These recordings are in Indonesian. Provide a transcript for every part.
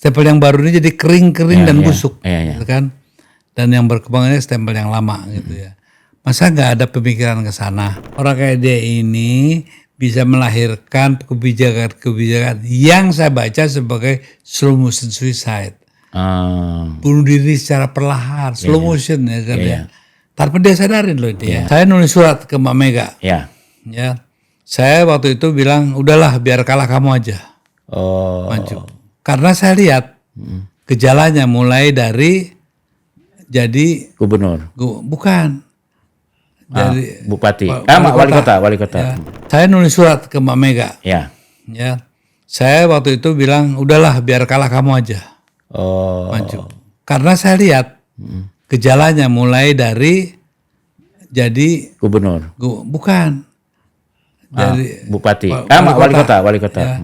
stempel yang baru ini jadi kering-kering dan busuk, Iya. gitu kan? Dan yang berkembangnya stempel yang lama gitu ya. Masa nggak ada pemikiran ke sana? Orang kayak dia ini bisa melahirkan kebijakan-kebijakan yang saya baca sebagai slow motion suicide. Bunuh diri secara perlahan, slow motion ya kan ya. Tanpa dia sadarin loh dia. Saya nulis surat ke Mbak Mega. Ya. Ya. Saya waktu itu bilang, udahlah biar kalah kamu aja. Maju. Karena saya lihat gejalanya mulai dari jadi Gubernur. bukan. Jadi Bupati. Wali kota. Ya. Saya nulis surat ke Mbak Mega. Ya. Ya. Saya waktu itu bilang, udahlah biar kalah kamu aja. Maju. Karena saya lihat gejalanya mulai dari jadi Gubernur. bukan. Jadi Bupati. Wali kota. Ya.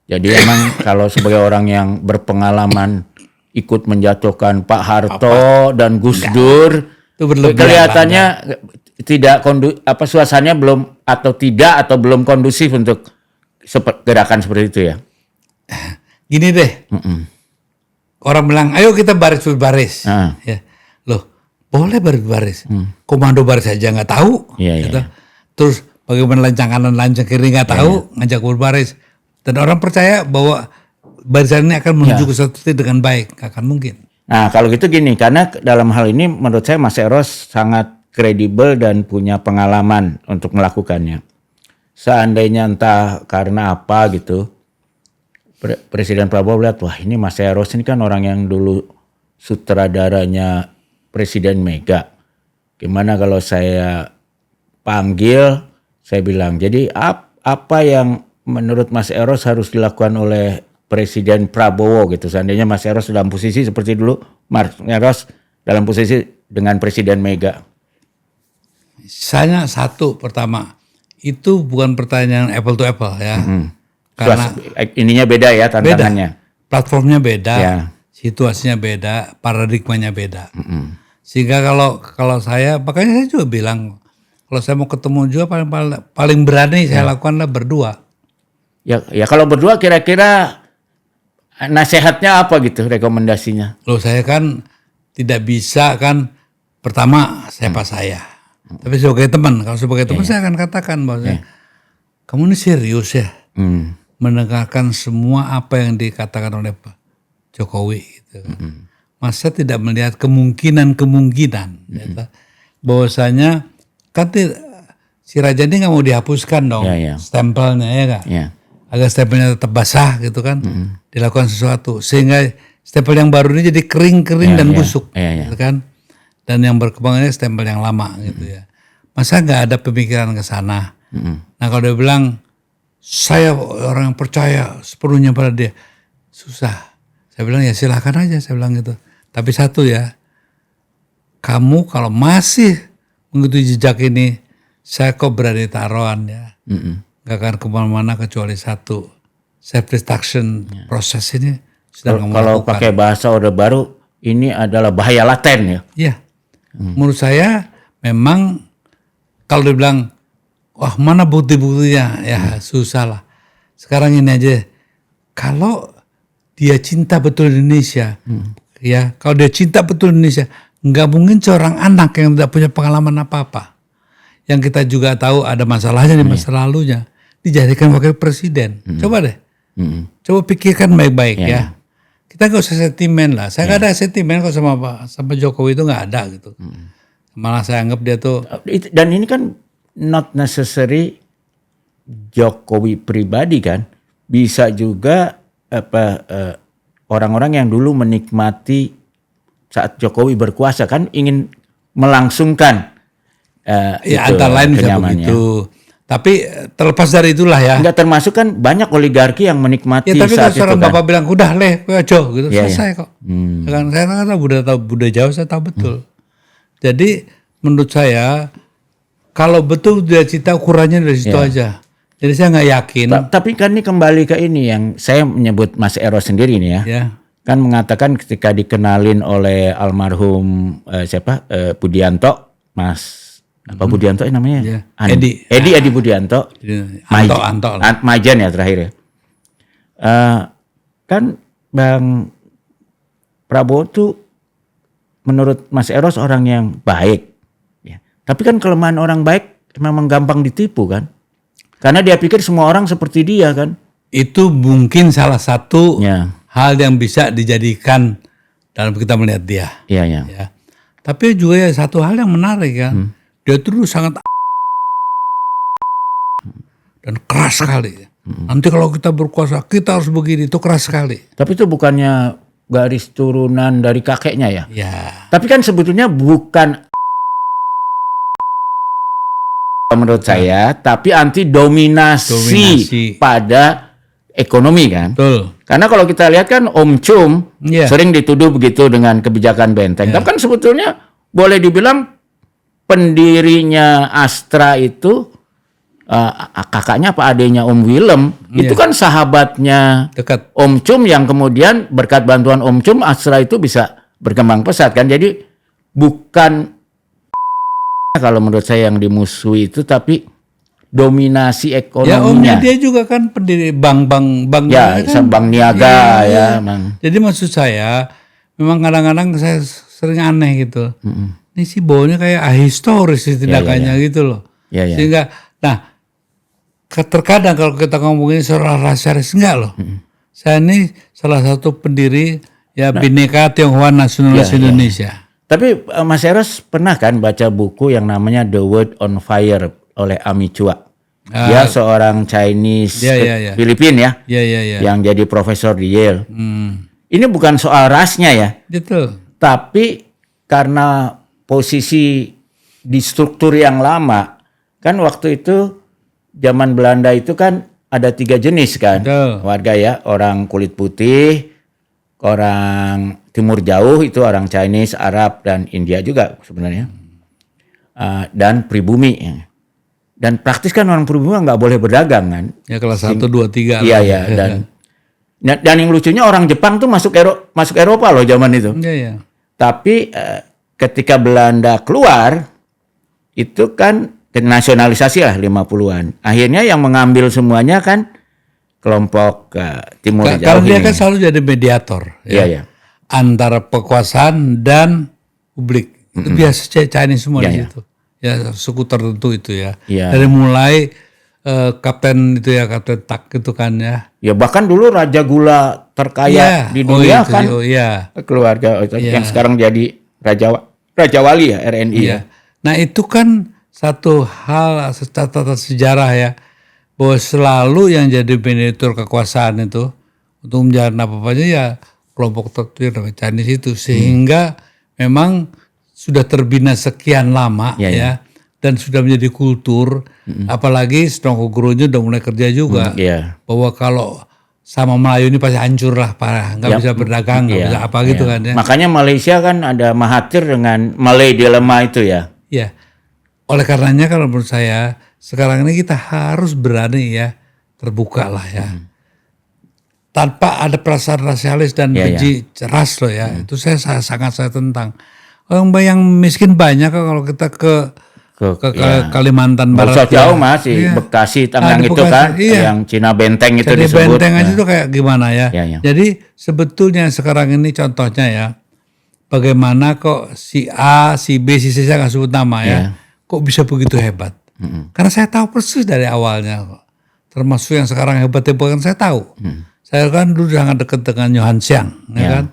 Jadi emang kalau sebagai orang yang berpengalaman ikut menjatuhkan Pak Harto dan Gus Dur, Itu berlebihan, kelihatannya tidak suasananya belum atau belum kondusif untuk gerakan seperti itu ya. Gini deh, orang bilang, ayo kita baris-baris. Ya. Loh, boleh baris-baris. Komando baris aja nggak tahu. Gitu. Terus bagaimana lancang kanan, lancang kiri nggak tahu, ngajak berbaris. Dan orang percaya bahwa barisan ini akan menuju ke suatu titik dengan baik. Nggak akan mungkin. Nah kalau gitu gini, karena dalam hal ini menurut saya Mas Eros sangat kredibel dan punya pengalaman untuk melakukannya. Seandainya entah karena apa gitu, Presiden Prabowo lihat, wah ini Mas Eros ini kan orang yang dulu sutradaranya Presiden Mega. Gimana kalau saya panggil, saya bilang, jadi apa yang menurut Mas Eros harus dilakukan oleh Presiden Prabowo gitu. Seandainya Mas Eros dalam posisi seperti dulu, Mas Eros dalam posisi dengan Presiden Mega. Saya satu pertama, itu bukan pertanyaan apple to apple ya. Karena ininya beda ya tantangannya. Platformnya beda, situasinya beda, paradigmanya beda. Sehingga kalau saya, makanya saya juga bilang, kalau saya mau ketemu juga paling berani saya lakukanlah berdua. Ya kalau berdua kira-kira nasihatnya apa gitu, rekomendasinya? Loh saya kan tidak bisa kan, pertama siapa saya. Tapi sebagai teman, kalau sebagai teman saya akan katakan bahwa kamu ini serius ya. Mendengarkan semua apa yang dikatakan oleh Pak Jokowi gitu. Masa tidak melihat kemungkinan gitu. Bahwasanya kan si Raja ini nggak mau dihapuskan dong stempelnya ya kan. Agar stempelnya tetap basah gitu kan, dilakukan sesuatu sehingga stempel yang baru ini jadi kering-kering dan busuk, gitu kan. Dan yang berkembangnya stempel yang lama gitu ya. Masa nggak ada pemikiran ke sana? Nah kalau dia bilang saya orang yang percaya sepenuhnya pada dia, susah. Saya bilang ya silakan aja, saya bilang gitu. Tapi satu ya, kamu kalau masih mengikuti jejak ini, saya kok berani taruhan ya. Gak akan kemana-mana kecuali satu, self destruction proses ini sedang kamu kalau lakukan. pakai bahasa Orde Baru, ini adalah bahaya laten ya. Iya, menurut saya memang kalau dibilang, wah mana bukti-buktinya, ya susah lah. Sekarang ini aja, kalau dia cinta betul Indonesia, ya kalau dia cinta betul Indonesia, nggak mungkin seorang anak yang tidak punya pengalaman apa-apa. Yang kita juga tahu ada masalahnya di masa lalunya, dijadikan wakil presiden. Coba deh. Coba pikirkan baik-baik ya. Kita gak usah sentimen lah. Saya gak ada sentimen kok sama Jokowi itu gak ada gitu. Malah saya anggap dia tuh. Dan ini kan not necessary Jokowi pribadi kan. Bisa juga orang-orang yang dulu menikmati saat Jokowi berkuasa kan ingin melangsungkan antara lain bisa begitu. Tapi terlepas dari itulah ya. Enggak termasuk kan banyak oligarki yang menikmati tapi saat itu kan. Bapak bilang udah aja gitu selesai kok. Kan saya kan budaya Jawa saya tahu betul. Jadi menurut saya kalau betul dia cinta ukurannya dari situ aja. Jadi saya nggak yakin. Tapi kan ini kembali ke ini yang saya menyebut Mas Eros sendiri nih ya. kan mengatakan ketika dikenalin oleh almarhum Budianto, Budianto namanya? Iya. Edi Budianto. Anto lah. Majen ya terakhir ya. Kan Bang Prabowo tuh menurut Mas Eros orang yang baik. Ya. Tapi kan kelemahan orang baik memang gampang ditipu kan. Karena dia pikir semua orang seperti dia kan. Itu mungkin salah satu hal yang bisa dijadikan dalam kita melihat dia. Iya. Ya. Tapi juga ya satu hal yang menarik kan. Dia itu dulu sangat dan keras sekali. Nanti kalau kita berkuasa kita harus begini, itu keras sekali. Tapi itu bukannya garis turunan dari kakeknya ya? Ya. Tapi kan sebetulnya bukan menurut saya, tapi anti dominasi pada ekonomi kan. Betul. Karena kalau kita lihat kan Om Cum sering dituduh begitu dengan kebijakan Benteng. Tapi kan sebetulnya boleh dibilang pendirinya Astra itu kakaknya apa adenya Om Willem itu kan sahabatnya dekat Om Cum yang kemudian berkat bantuan Om Cum Astra itu bisa berkembang pesat kan. Jadi bukan kalau menurut saya yang dimusuhi itu tapi dominasi ekonominya. Ya omnya dia juga kan pendiri bank ya kan? Bank Niaga ya. Jadi maksud saya memang kadang-kadang saya sering aneh gitu. Ini sih baunya kayak ahistoris tindakannya gitu loh. Sehingga terkadang kalau kita ngomongin soal rasialis enggak loh. Saya ini salah satu pendiri Bhinneka Tionghoa Nasionalis Indonesia. Tapi Mas Eros pernah kan baca buku yang namanya The World on Fire oleh Ami Chua. Dia seorang Chinese Filipina yang jadi profesor di Yale. Ini bukan soal rasnya ya. Betul. Tapi karena posisi di struktur yang lama, kan waktu itu zaman Belanda itu kan ada 3 jenis kan warga ya, orang kulit putih, orang Timur Jauh itu orang Chinese, Arab dan India juga sebenarnya, dan pribumi. Dan praktis kan orang pribumi nggak boleh berdagang kan? Ya kelas 1, 2, 3. Iya dan yang lucunya orang Jepang tuh masuk Eropa loh zaman itu. Iya. Tapi ketika Belanda keluar itu kan nasionalisasi lah 50-an. Akhirnya yang mengambil semuanya kan kelompok Timur Jauh. Kalau dia kan selalu jadi mediator antara kekuasaan dan publik. Itu biasa Chinese semua di situ. Ya suku tertentu itu ya. Dari mulai kapten Tak itu kan ya. Ya bahkan dulu raja gula terkaya di dunia kan. Keluarga yang sekarang jadi Raja Wali ya RNI ya. Nah itu kan satu hal catatan sejarah ya, bahwa selalu yang jadi mediator kekuasaan itu untuk menjalankan apa-apanya ya kelompok tertentu yang Chinese itu, sehingga memang sudah terbina sekian lama dan sudah menjadi kultur, apalagi Strongko Gurunya udah mulai kerja juga, bahwa kalau sama Melayu ini pasti hancur lah, parah, nggak bisa berdagang, nggak bisa apa gitu kan ya. Makanya Malaysia kan ada Mahathir dengan Malay Dilemma itu ya. Ya. Oleh karenanya kalau menurut saya sekarang ini kita harus berani ya terbuka lah ya. Tanpa ada perasaan rasialis dan benci ras loh ya. Itu saya sangat tentang. Orang yang miskin banyak kalau kita ke Kalimantan Barat. Nggak usah jauh Mas, Bekasi Tangerang itu kan yang Cina Benteng itu disebut. Benteng aja itu kayak gimana ya. Jadi sebetulnya sekarang ini contohnya ya, bagaimana kok si A, si B, si C saya nggak sebut nama ya. Kok bisa begitu hebat? Karena saya tahu persis dari awalnya kok. Termasuk yang sekarang hebat-hebat kan saya tahu. Saya kan dulu sangat dekat dengan Johan Xiang, ya kan?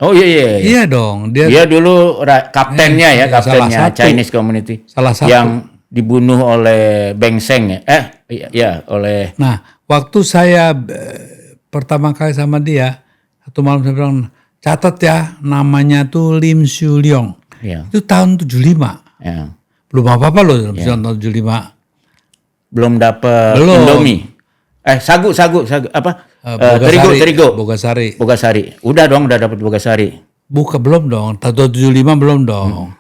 Oh iya. Iya dong. Dia dulu kaptennya kaptennya Chinese Community. Salah satu. Yang dibunuh oleh Beng Seng ya. Oleh. Nah, waktu saya pertama kali sama dia, satu malam saya bilang, catat ya, namanya tuh Lim Siu Leong. Itu tahun 75. Belum apa-apa loh tahun 75. Belum dapat Indomie. Sagu apa? Terigu. Bogasari. Udah dapat Bogasari. Belum dong. Tahun 75 belum dong.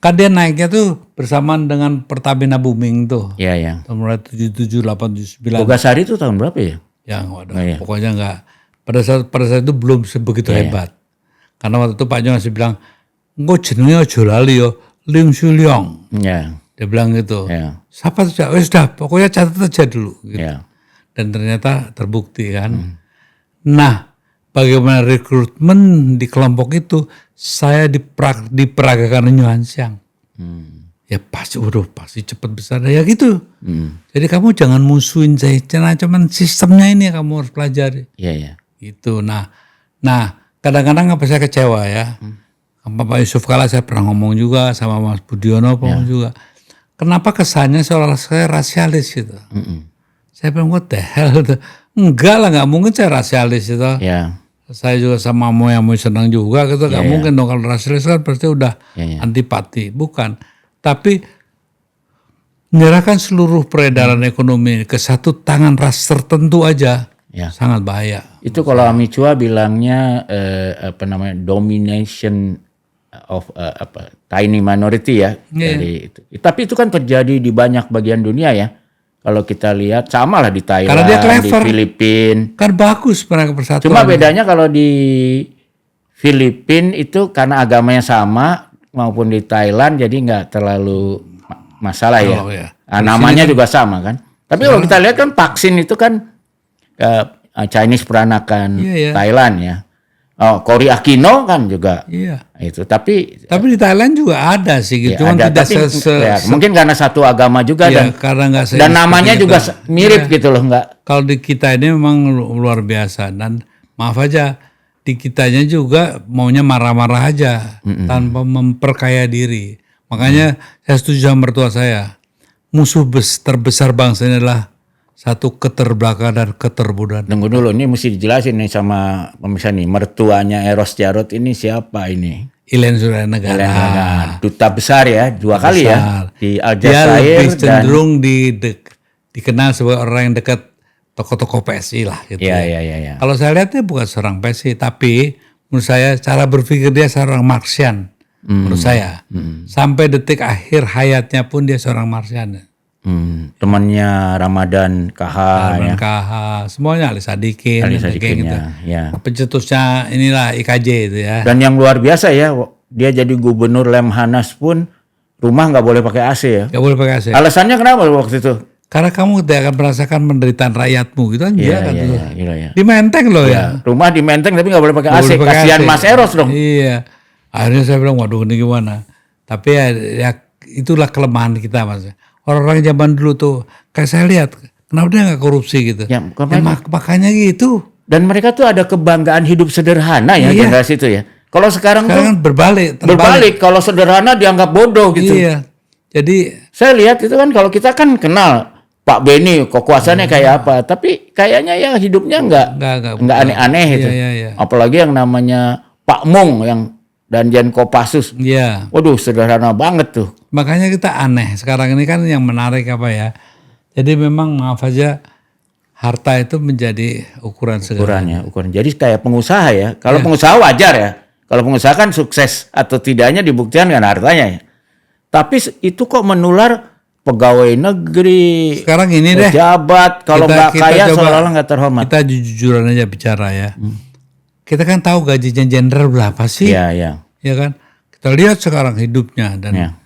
Kan dia naiknya tuh bersamaan dengan Pertamina booming tuh. Iya. Tahun mulai 77, 8, 79. Bogasari itu tahun berapa ya? Ya waduh, pokoknya enggak. pada saat itu belum sebegitu hebat. Karena waktu itu Pak Jo masih bilang, engko jenenge aja lali yo, Ling Xuliong. Ya. Dia bilang gitu. Ya. Siapa tuh? Wes dah, pokoknya catat aja dulu. Gitu. Ya. Dan ternyata terbukti kan. Nah, bagaimana rekrutmen di kelompok itu, saya diperagakan Yuan Xiang. Ya pasti cepat besar ya gitu. Jadi kamu jangan musuhin saya, cuman sistemnya ini kamu harus pelajari. Iya. Gitu. Nah kadang-kadang apa saya kecewa ya. Pak Yusuf Kala saya pernah ngomong juga sama Mas Budiono juga. Kenapa kesannya seolah saya rasialis gitu. Saya bilang what the hell gitu. Enggak lah, nggak mungkin saya rasialis gitu. Ya. Saya juga sama Moy senang juga gitu. Nggak mungkin dong kalau rasialis kan pasti udah antipati. Bukan. Tapi menyerahkan seluruh peredaran ekonomi ke satu tangan ras tertentu aja sangat bahaya. Itu kalau Amichua bilangnya domination of tiny minority ya. Dari itu. Tapi itu kan terjadi di banyak bagian dunia ya. Kalau kita lihat sama lah di Thailand, karena dia clever, di Filipina. Kan bagus mereka persatuan. Cuma bedanya kalau di Filipina itu karena agamanya sama maupun di Thailand jadi nggak terlalu masalah ya. Nah, namanya juga sama kan. Tapi kalau kita lihat kan vaksin itu kan Chinese peranakan Thailand ya. Oh, Cory Aquino kan juga. Iya. Itu tapi di Thailand juga ada sih gitu. Cuma tidak mungkin karena satu agama juga dan namanya juga mirip gitu loh, enggak. Kalau di kita ini memang luar biasa dan maaf aja di kitanya juga maunya marah-marah aja tanpa memperkaya diri. Makanya saya setuju sama mertua saya. Musuh terbesar bangsa ini adalah satu keterbelakangan dan keterbodohan. Tunggu dulu, ini mesti dijelasin nih sama pemirsa nih. Mertuanya Eros Jarot ini siapa ini? Ilen Suryana, duta besar ya, 2 kali ya di Dia Aljazair. lebih cenderung dikenal sebagai orang yang dekat tokoh-tokoh PSI lah gitu. Iya. Kalau saya lihat dia bukan seorang PSI, tapi menurut saya cara berpikir dia seorang Marxian. Menurut saya. Sampai detik akhir hayatnya pun dia seorang Marxian. Temannya Ramadan KH semuanya Ali Sadikin gitu. Ya. Pencetusnya inilah IKJ itu ya. Dan yang luar biasa ya, dia jadi gubernur Lemhanas pun rumah nggak boleh pakai AC ya. Nggak boleh pakai AC. Alasannya kenapa waktu itu? Karena kamu tidak akan merasakan penderitaan rakyatmu gitu kan. Iya. Di Menteng loh ya. Rumah di Menteng tapi nggak boleh pakai AC. Kasihan Mas Eros dong. Iya. Akhirnya saya bilang waduh ini gimana. Tapi ya itulah kelemahan kita Mas. Orang-orang zaman dulu tuh kayak saya lihat kenapa dia nggak korupsi gitu. Makanya gitu. Dan mereka tuh ada kebanggaan hidup sederhana ya generasi itu ya. Kalau sekarang tuh kan berbalik. Kalau sederhana dianggap bodoh gitu. Iya. Jadi saya lihat itu kan kalau kita kan kenal Pak Beni kekuasaannya kayak apa, tapi kayaknya ya hidupnya nggak aneh-aneh itu. Iya. Apalagi yang namanya Pak Mung yang Danjen Kopassus. Iya. Waduh, sederhana banget tuh. Makanya kita aneh. Sekarang ini kan yang menarik apa ya? Jadi memang maaf aja harta itu menjadi ukuran segalanya. Ukuran. Jadi kayak pengusaha ya. Kalau pengusaha wajar ya. Kalau pengusaha kan sukses atau tidaknya dibuktikan dengan hartanya ya. Tapi itu kok menular pegawai negeri. Sekarang ini deh. Pejabat. Kalau nggak kaya seolah-olah nggak terhormat. Kita jujur aja bicara ya. Kita kan tahu gajinya jenderal berapa sih? Iya. Ya kan? Kita lihat sekarang hidupnya dan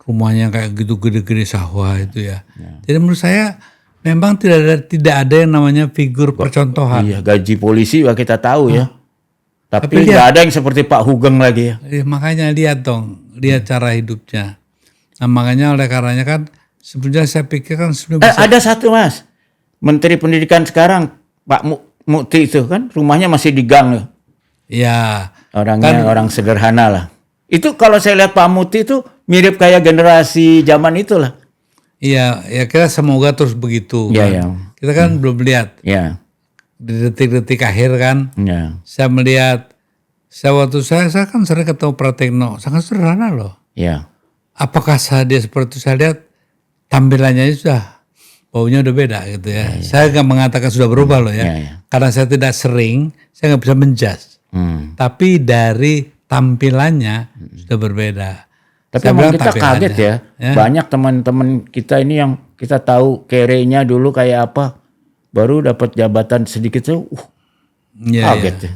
rumahnya kayak gitu gede-gede sawah itu ya. Jadi menurut saya memang tidak ada yang namanya figur percontohan. Iya, gaji polisi juga kita tahu ya. Tapi nggak ada yang seperti Pak Hugeng lagi ya. Makanya lihat cara hidupnya. Nah makanya oleh karenanya kan sebenarnya saya pikir kan ada satu Mas, Menteri Pendidikan sekarang Pak Mukti itu kan rumahnya masih di gang ya. Iya. Orangnya orang sederhana lah. Itu kalau saya lihat Pak Mukti itu mirip kayak generasi zaman itulah. Iya, ya kita semoga terus begitu. Iya. Kita kan belum lihat. Iya. Di detik-detik akhir kan. Iya. Saya melihat, waktu saya kan sering ketemu Pratekno, sangat sederhana loh. Iya. Apakah dia seperti itu? Saya lihat tampilannya sudah baunya udah beda gitu ya. Saya nggak mengatakan sudah berubah loh ya. Karena saya tidak sering, saya nggak bisa menjudge. Tapi dari tampilannya sudah berbeda. Tapi emang kita kaget ya. Banyak teman-teman kita ini yang kita tahu kerenya dulu kayak apa. Baru dapat jabatan sedikit tuh Iya, iya. Gitu.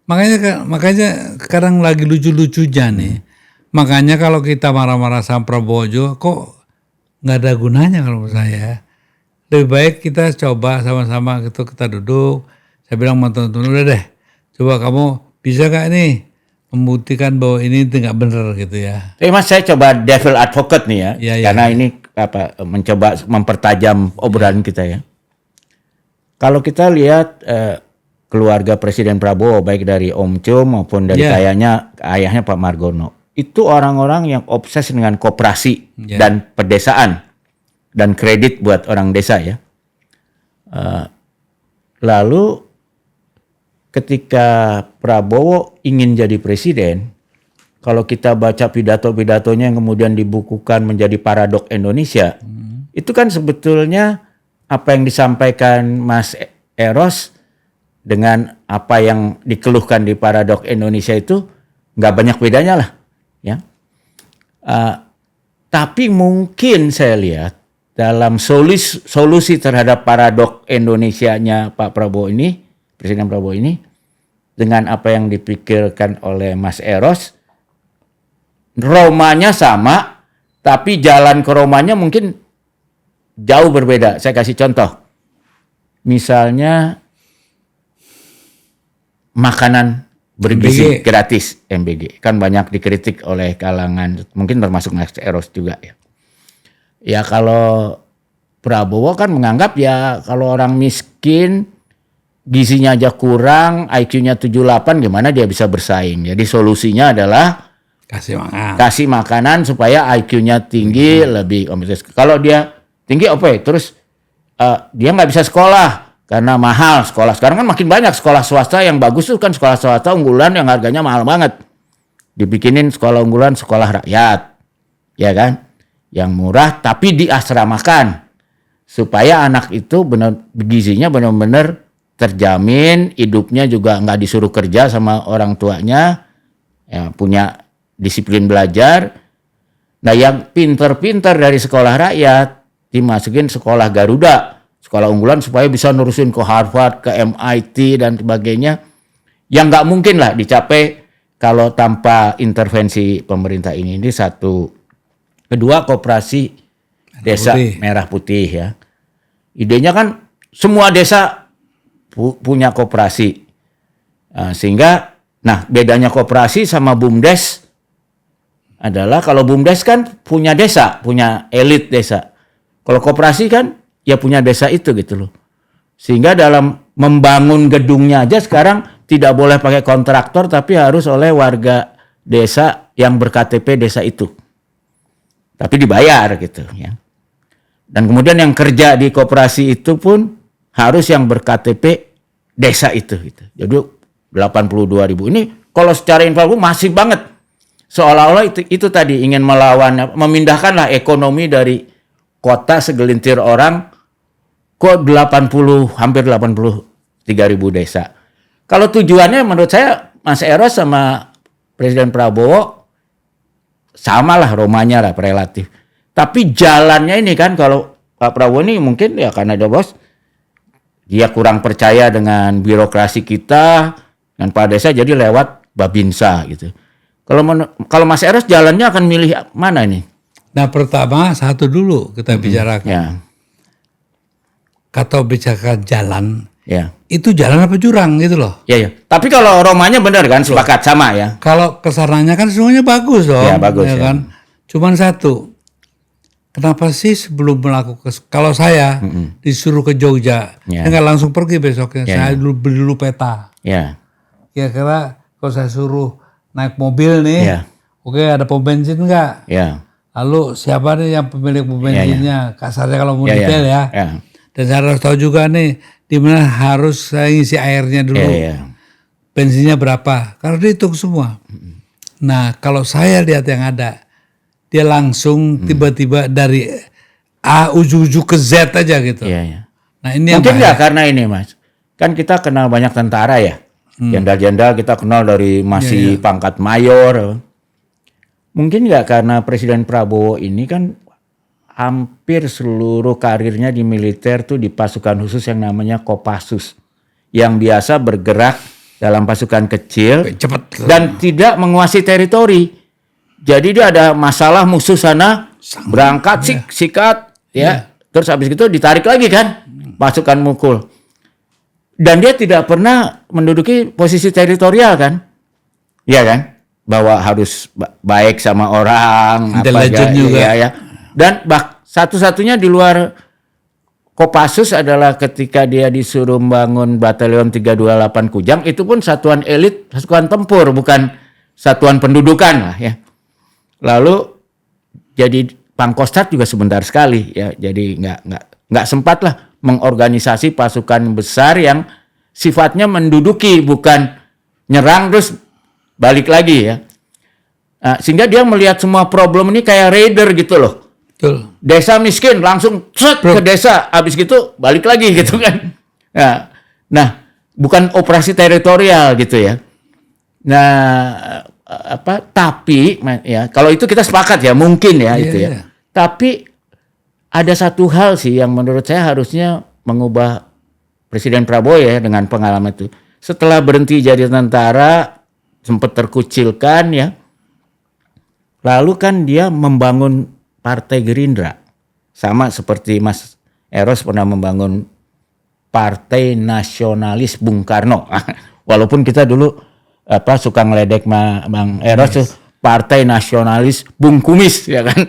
Makanya sekarang lagi lucu-lucunya nih. Makanya kalau kita marah-marah sama Prabowo juga, kok nggak ada gunanya kalau menurut saya. Lebih baik kita coba sama-sama gitu, kita duduk. Saya bilang sama teman-teman, udah deh, coba kamu bisa gak nih membuktikan bahwa ini nggak bener gitu ya. Tapi Mas, saya coba devil advocate nih ya, Iya, iya, karena iya. ini mencoba mempertajam obrolan kita ya. Kalau kita lihat keluarga Presiden Prabowo, baik dari Om Cum maupun dari Iya. ayahnya Pak Margono, itu orang-orang yang obses dengan koperasi Iya. dan pedesaan dan kredit buat orang desa ya. Lalu ketika Prabowo ingin jadi presiden, kalau kita baca pidato-pidatonya yang kemudian dibukukan menjadi Paradok Indonesia, itu kan sebetulnya apa yang disampaikan Mas Eros dengan apa yang dikeluhkan di Paradok Indonesia itu nggak banyak bedanya lah, ya. Tapi mungkin saya lihat dalam solusi terhadap Paradok Indonesianya Pak Prabowo ini, Presiden Prabowo ini, dengan apa yang dipikirkan oleh Mas Eros, Romanya sama, tapi jalan ke Romanya mungkin jauh berbeda. Saya kasih contoh. Misalnya makanan bergizi MBG. gratis, MBG. Kan banyak dikritik oleh kalangan, mungkin termasuk Mas Eros juga ya. Ya kalau Prabowo kan menganggap ya kalau orang miskin gizinya aja kurang, IQ-nya 78, gimana dia bisa bersaing. Jadi solusinya adalah kasih makanan supaya IQ-nya tinggi, lebih kompetitif. Kalau dia tinggi terus dia nggak bisa sekolah karena mahal sekolah. Sekarang kan makin banyak sekolah swasta yang bagus tuh, kan sekolah swasta unggulan yang harganya mahal banget. Dibikinin sekolah unggulan, sekolah rakyat, ya kan, yang murah tapi diasramakan supaya anak itu gizinya benar-benar terjamin, hidupnya juga nggak disuruh kerja sama orang tuanya, ya, punya disiplin belajar. Nah yang pinter-pinter dari sekolah rakyat dimasukin sekolah Garuda, sekolah unggulan supaya bisa nurusin ke Harvard, ke MIT dan sebagainya, yang nggak mungkin lah dicapai kalau tanpa intervensi pemerintah ini. Ini satu. Kedua, koperasi desa Merah Putih ya. Idenya kan semua desa punya koperasi, sehingga bedanya koperasi sama BUMDes adalah kalau BUMDes kan punya desa, punya elit desa. Kalau koperasi kan ya punya desa itu gitu loh. Sehingga dalam membangun gedungnya aja sekarang tidak boleh pakai kontraktor, tapi harus oleh warga desa yang berKTP desa itu. Tapi dibayar gitu ya. Dan kemudian yang kerja di koperasi itu pun harus yang berKTP desa itu gitu. Jadi 82.000 ini kalau secara inflasi masih banget. Seolah-olah itu tadi ingin melawan, memindahkanlah ekonomi dari kota segelintir orang ke hampir 83.000 desa. Kalau tujuannya menurut saya Mas Eros sama Presiden Prabowo samalah, Romanya lah relatif. Tapi jalannya ini kan, kalau Pak Prabowo ini mungkin ya karena dia bos, dia kurang percaya dengan birokrasi kita dan Pak Desa, jadi lewat Babinsa gitu. Kalau Mas Eros jalannya akan milih mana ini? Nah pertama satu dulu kita bicarakan. Ya. Kata bicarakan jalan, Ya. itu jalan apa jurang gitu loh. Ya. Tapi kalau Romanya benar kan, sepakat sama ya. Kalau kesananya kan semuanya bagus dong. Ya, bagus, ya. Kan. Cuman satu, kenapa sih sebelum melakukan, kalau saya disuruh ke Jogja, saya nggak langsung pergi besoknya. Saya beli dulu peta. Ya. Kira-kira kalau saya suruh naik mobil nih, oke, ada pom bensin nggak? Ya. Lalu siapa nih yang pemilik pom bensinnya? Kasarnya kalau mau Ya, detail ya. Dan saya harus tahu juga nih, di mana harus saya ngisi airnya dulu. Bensinnya berapa? Karena dihitung semua. Nah, kalau saya lihat yang ada, dia langsung tiba-tiba dari A ujung-ujung ke Z aja gitu. Nah, ini mungkin nggak karena ini Mas, kan kita kenal banyak tentara ya, jenderal-jenderal kita kenal dari masih pangkat mayor. Mungkin nggak karena Presiden Prabowo ini kan hampir seluruh karirnya di militer tuh di pasukan khusus yang namanya Kopassus, yang biasa bergerak dalam pasukan kecil Cepat. dan tidak menguasai teritori. Jadi dia ada masalah musuh sana, berangkat sikat ya. Terus habis itu ditarik lagi kan pasukan mukul. Dan dia tidak pernah menduduki posisi teritorial kan? Iya kan? Bahwa harus baik sama orang, Intelijen juga. Ya. Dan satu-satunya di luar Kopassus adalah ketika dia disuruh bangun Batalion 328 Kujang, itu pun satuan elit, satuan tempur, bukan satuan pendudukan lah ya. Lalu jadi Pangkostrat juga sebentar sekali ya, jadi nggak sempat lah mengorganisasi pasukan besar yang sifatnya menduduki, bukan nyerang terus balik lagi ya. Nah, sehingga dia melihat semua problem ini kayak raider gitu loh. Betul. Desa miskin langsung ke desa, habis gitu balik lagi gitu kan. Nah, bukan operasi teritorial gitu ya. Nah, tapi ya kalau itu kita sepakat ya, mungkin ya itu ya. Tapi ada satu hal sih yang menurut saya harusnya mengubah Presiden Prabowo ya dengan pengalaman itu. Setelah berhenti jadi tentara, sempat terkucilkan ya. Lalu kan dia membangun Partai Gerindra. Sama seperti Mas Eros pernah membangun Partai Nasionalis Bung Karno. Walaupun kita dulu suka ngeledek Bang Eros tuh Partai Nasionalis Bung Kumis ya kan.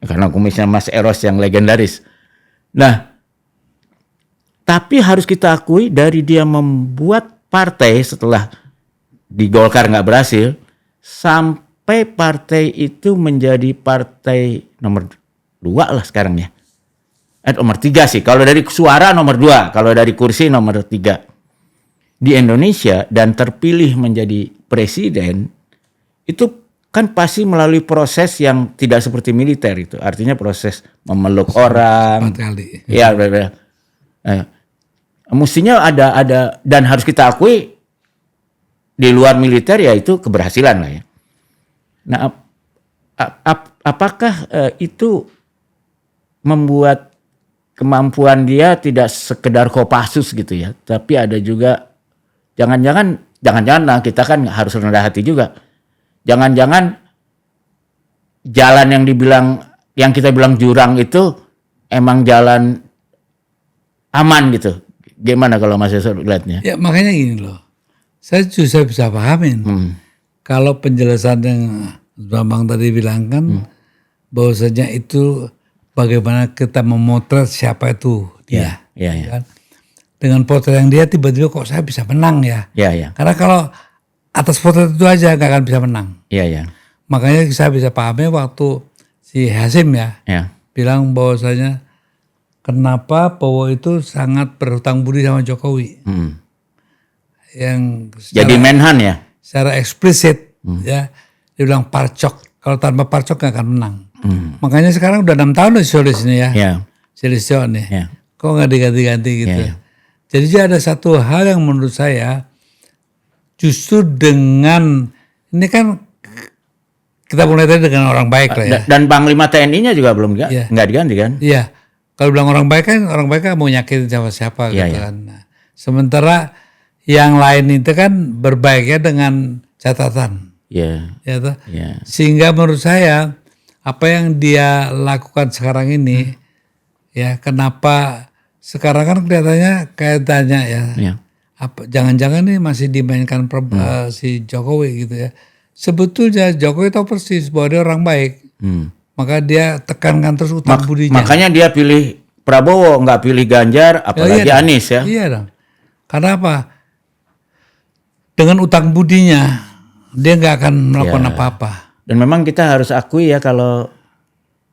Karena kumisnya Mas Eros yang legendaris. Nah, tapi harus kita akui dari dia membuat partai setelah di Golkar nggak berhasil, sampai partai itu menjadi partai nomor 2 lah sekarang ya. Nomor 3 sih. Kalau dari suara nomor 2, kalau dari kursi nomor 3. Di Indonesia dan terpilih menjadi presiden, itu kan pasti melalui proses yang tidak seperti militer itu. Artinya proses memeluk orang. 4 kali. Ya, benar. Mestinya ada dan harus kita akui di luar militer ya itu keberhasilan lah ya. Nah, apakah itu membuat kemampuan dia tidak sekedar Kopassus gitu ya, tapi ada juga jangan-jangan nah kita kan harus rendah hati juga. Jangan-jangan jalan yang kita bilang jurang itu emang jalan aman gitu. Gimana kalau Mas Yusuf lihatnya? Ya makanya gini loh, saya justru bisa pahamin. Kalau penjelasan yang Bambang tadi bilang kan, bahwasanya itu bagaimana kita memotret siapa itu dia. Kan? Dengan potret yang dia tiba-tiba kok saya bisa menang ya. Karena kalau atas potret itu aja gak akan bisa menang. Makanya saya bisa pahami waktu si Hasim bilang bahwasanya kenapa Bowo itu sangat berhutang budi sama Jokowi. Yang jadi Menhan ya? Secara eksplisit ya. Dia bilang Parcok. Kalau tanpa Parcok gak akan menang. Makanya sekarang udah 6 tahun si Solis ini ya. Si Listio nih. Kok gak diganti-ganti gitu. Jadi ada satu hal yang menurut saya justru dengan ini kan kita mulai tadi dengan orang baik lah ya. Dan Panglima TNI-nya juga belum nggak diganti kan? Iya. Kalau bilang orang baik kan mau nyakitin siapa gitu kan. Nah, sementara yang lain itu kan berbaiknya dengan catatan. Sehingga menurut saya apa yang dia lakukan sekarang ini ya kenapa sekarang kan kelihatannya kayak tanya ya. Apa jangan-jangan ini masih dimainkan si Jokowi gitu ya. Sebetulnya Jokowi tahu persis bahwa dia orang baik. Maka dia tekankan terus utang budinya. Makanya dia pilih Prabowo, nggak pilih Ganjar, apalagi Anies ya. Iya dong. Karena apa? Dengan utang budinya, dia nggak akan melakukan apa-apa. Dan memang kita harus akui ya kalau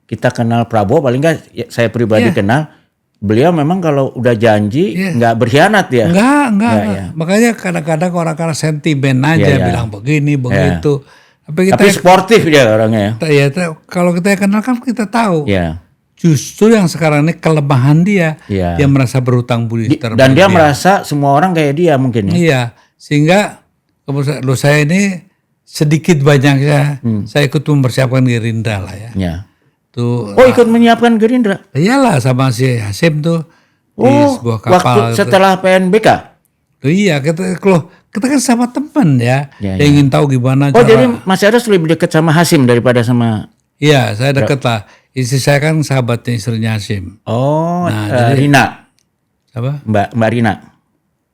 kita kenal Prabowo, paling nggak saya pribadi kenal, beliau memang kalau udah janji nggak berkhianat ya. Enggak. Makanya kadang-kadang orang sentimen aja bilang begini, begitu. Tapi sportif dia orangnya ya. Kalau kita kenal kan kita tahu. Justru yang sekarang ini kelemahan dia merasa berhutang budi dan dia merasa semua orang kayak dia mungkin ya. Iya, sehingga saya ini sedikit banyaknya saya ikut mempersiapkan Gerindra lah ya. Tuh. Ikut menyiapkan Gerindra? Iyalah sama si Hasim tuh di sebuah kapal. Waktu setelah PNBK? Iya, kita kita kan sama teman ya. Ya, Dia ingin tahu gimana Oh cara. jadi Mas Eros lebih dekat sama Hasim daripada sama. Iya, saya deket lah. Istri saya kan sahabatnya istrinya Hasim. Oh, Nah, Rina, Siapa? Mbak Rina,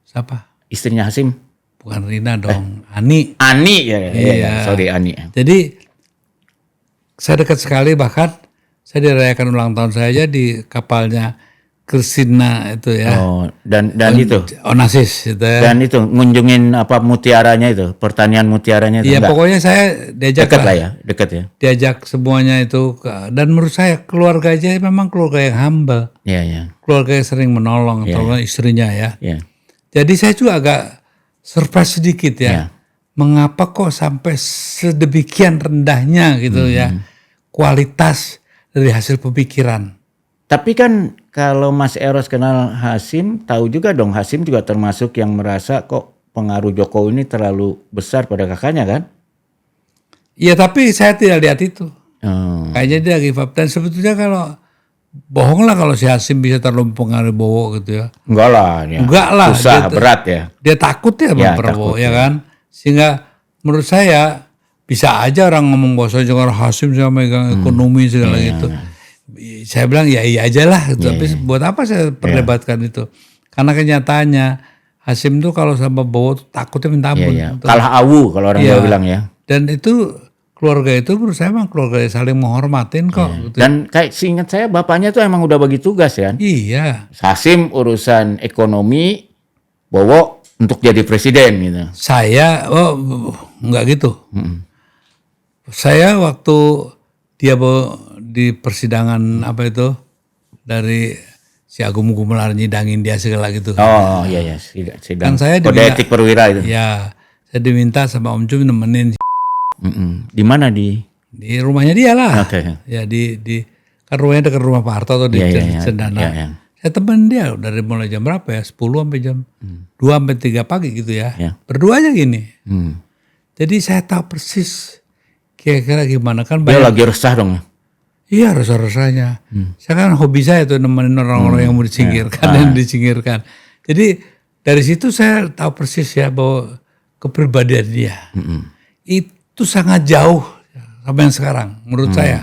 Siapa? istrinya Hasim. Bukan Rina dong, Ani. Ani ya, Iya. sorry Ani. Jadi saya dekat sekali, bahkan saya dirayakan ulang tahun saya aja di kapalnya Kristina itu ya. Oh, dan itu. Onassis itu ya. Dan itu ngunjungin apa mutiaranya itu, pertanian mutiaranya itu. Iya, enggak? pokoknya saya diajak Dekat lah ya, dekat ya. diajak semuanya itu dan menurut saya keluarga aja memang keluarga yang humble, Iya, iya. keluarga yang sering menolong terutama istrinya ya. Iya. Jadi saya juga agak surprise sedikit ya. Iya. Mengapa kok sampai sedemikian rendahnya gitu ya kualitas dari hasil pemikiran. Tapi kan kalau Mas Eros kenal Hasim, tahu juga dong Hasim juga termasuk yang merasa kok pengaruh Jokowi ini terlalu besar pada kakaknya kan? Iya, tapi saya tidak lihat itu. Oh. Kayaknya dia give up. Dan sebetulnya kalau bohong lah kalau si Hasim bisa terlalu mempengaruhi Bowo gitu ya. Enggak lah, ya. Enggak lah, Susah, dia- berat ya. Dia takut ya sama Ya, Prabowo takut, ya kan. Sehingga menurut saya bisa aja orang ngomong bahwa saya juga Hasim sama megang ekonomi segala gitu. Saya bilang ya iya aja lah gitu. Tapi buat apa saya perdebatkan itu? Karena kenyataannya Hasim tuh kalau sama Bowo tuh takutnya minta Iya, ampun. iya. Kalah awu kalau orang Iya. Jawa bilang ya. Dan itu keluarga itu menurut saya memang keluarga yang saling menghormatin kok. Gitu. Dan kayak seingat saya bapaknya tuh emang udah bagi tugas kan. Iya. Hasim urusan ekonomi, Bowo untuk jadi presiden gitu. Saya enggak gitu. Saya waktu dia di persidangan apa itu dari si Agung Gumelar nyidangin dia segala gitu. Oh iya ya, sidang Kan saya kode diminta- etik perwira itu. Ya, saya diminta sama Om Cum nemenin Di mana di? di rumahnya dia lah. Oke. Ya di kan rumahnya dekat rumah Pak Harto atau di Iya, iya, iya. Cendana. Iya, iya. Saya temen dia dari mulai jam berapa ya? 10 sampai jam 2 sampai 3 pagi gitu ya. Iya. Berdua aja gini. Hmm. Jadi saya tahu persis kira-kira gimana kan Dia banyak. lagi resah dong. Iya, resah-resahnya. Saya kan hobi saya tuh nemenin orang-orang yang mau disingkirkan dan disingkirkan. Jadi dari situ saya tahu persis ya bahwa kepribadian dia itu sangat jauh sama yang sekarang menurut saya.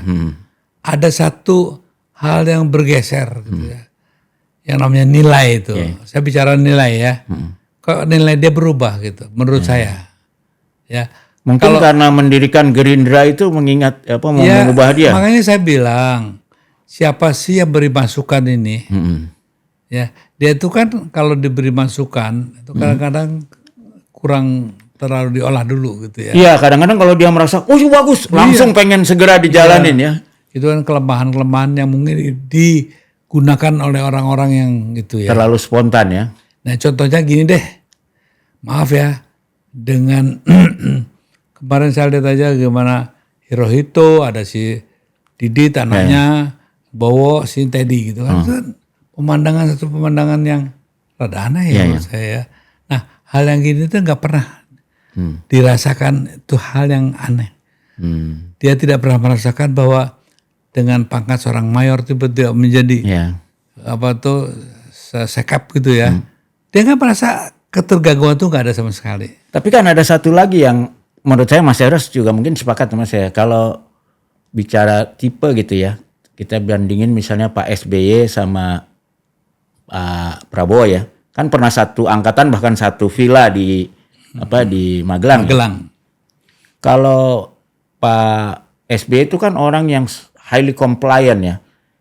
Ada satu hal yang bergeser gitu ya. Yang namanya nilai itu. Saya bicara nilai ya. Kok nilai dia berubah gitu menurut saya. Ya. Mungkin karena mendirikan Gerindra itu mengingat apa mau mengubah dia. Makanya saya bilang siapa sih yang beri masukan ini? Ya, dia itu kan kalau diberi masukan itu kadang-kadang kurang terlalu diolah dulu gitu ya. Iya, kadang-kadang kalau dia merasa, oh bagus, langsung pengen segera dijalanin ya. Itu kan kelemahan-kelemahan yang mungkin digunakan oleh orang-orang yang gitu ya. Terlalu spontan ya. Nah contohnya gini deh, maaf ya, dengan kemarin saya lihat aja gimana Hirohito, ada si Didit anaknya, Bowo, si Teddy gitu kan. Itu kan satu pemandangan yang rada aneh ya menurut saya. Nah hal yang gini tuh nggak pernah dirasakan, itu hal yang aneh. Dia tidak pernah merasakan bahwa dengan pangkat seorang mayor tiba-tiba menjadi apa tuh sekap gitu ya. Dia nggak merasa ketergangguan tuh nggak ada sama sekali. Tapi kan ada satu lagi yang menurut saya Mas Eros juga mungkin sepakat sama saya. Kalau bicara tipe gitu ya, kita bandingin misalnya Pak SBY sama Pak Prabowo ya. Kan pernah satu angkatan bahkan satu villa di di Magelang. Kalau Pak SBY itu kan orang yang highly compliant ya.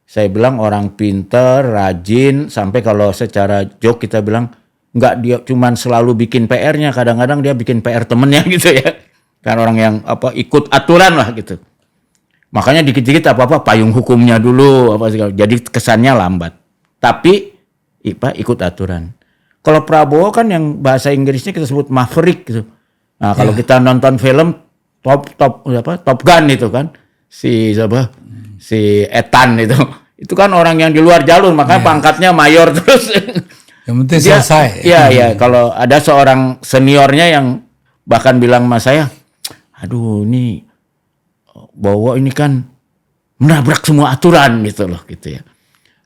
Saya bilang orang pinter, rajin, sampai kalau secara joke kita bilang nggak dia cuman selalu bikin PR-nya, kadang-kadang dia bikin PR temennya gitu ya. Kan orang yang ikut aturan lah gitu. Makanya dikit-dikit apa-apa payung hukumnya dulu segala. Jadi kesannya lambat. Tapi ikut aturan. Kalau Prabowo kan yang bahasa Inggrisnya kita sebut maverick gitu. Nah, kalau kita nonton film Top Gun itu kan si Ethan itu kan orang yang di luar jalur, makanya pangkatnya mayor terus. Yang penting selesai. Iya, kalau ada seorang seniornya yang bahkan bilang sama saya, aduh ini Bowo ini kan menabrak semua aturan gitu loh gitu ya.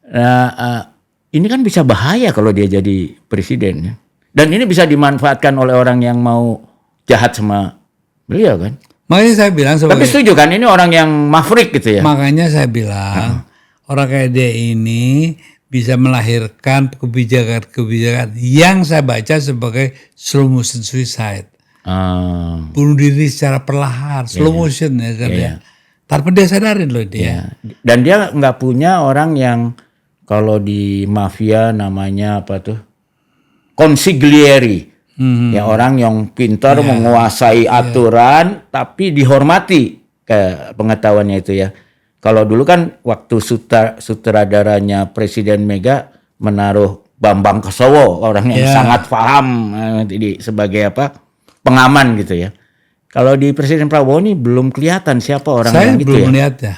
Nah, ini kan bisa bahaya kalau dia jadi presiden ya. Dan ini bisa dimanfaatkan oleh orang yang mau jahat sama beliau kan. Makanya saya bilang Tapi setuju kan ini orang yang maverick gitu ya. Makanya saya bilang orang kayak dia ini bisa melahirkan kebijakan-kebijakan yang saya baca sebagai slow motion suicide. Bunuh diri secara perlahan, slow motion ya kan ya. Tanpa dia sadarin loh dia. Dan dia nggak punya orang yang kalau di mafia namanya apa tuh? Consigliere. Ya orang yang pintar menguasai aturan tapi dihormati ke pengetahuannya itu ya. Kalau dulu kan waktu sutradaranya Presiden Mega menaruh Bambang Kesowo, orang yang sangat paham sebagai apa? Pengaman gitu ya. Kalau di Presiden Prabowo ini belum kelihatan siapa orang yang gitu ya. Saya belum melihat ya.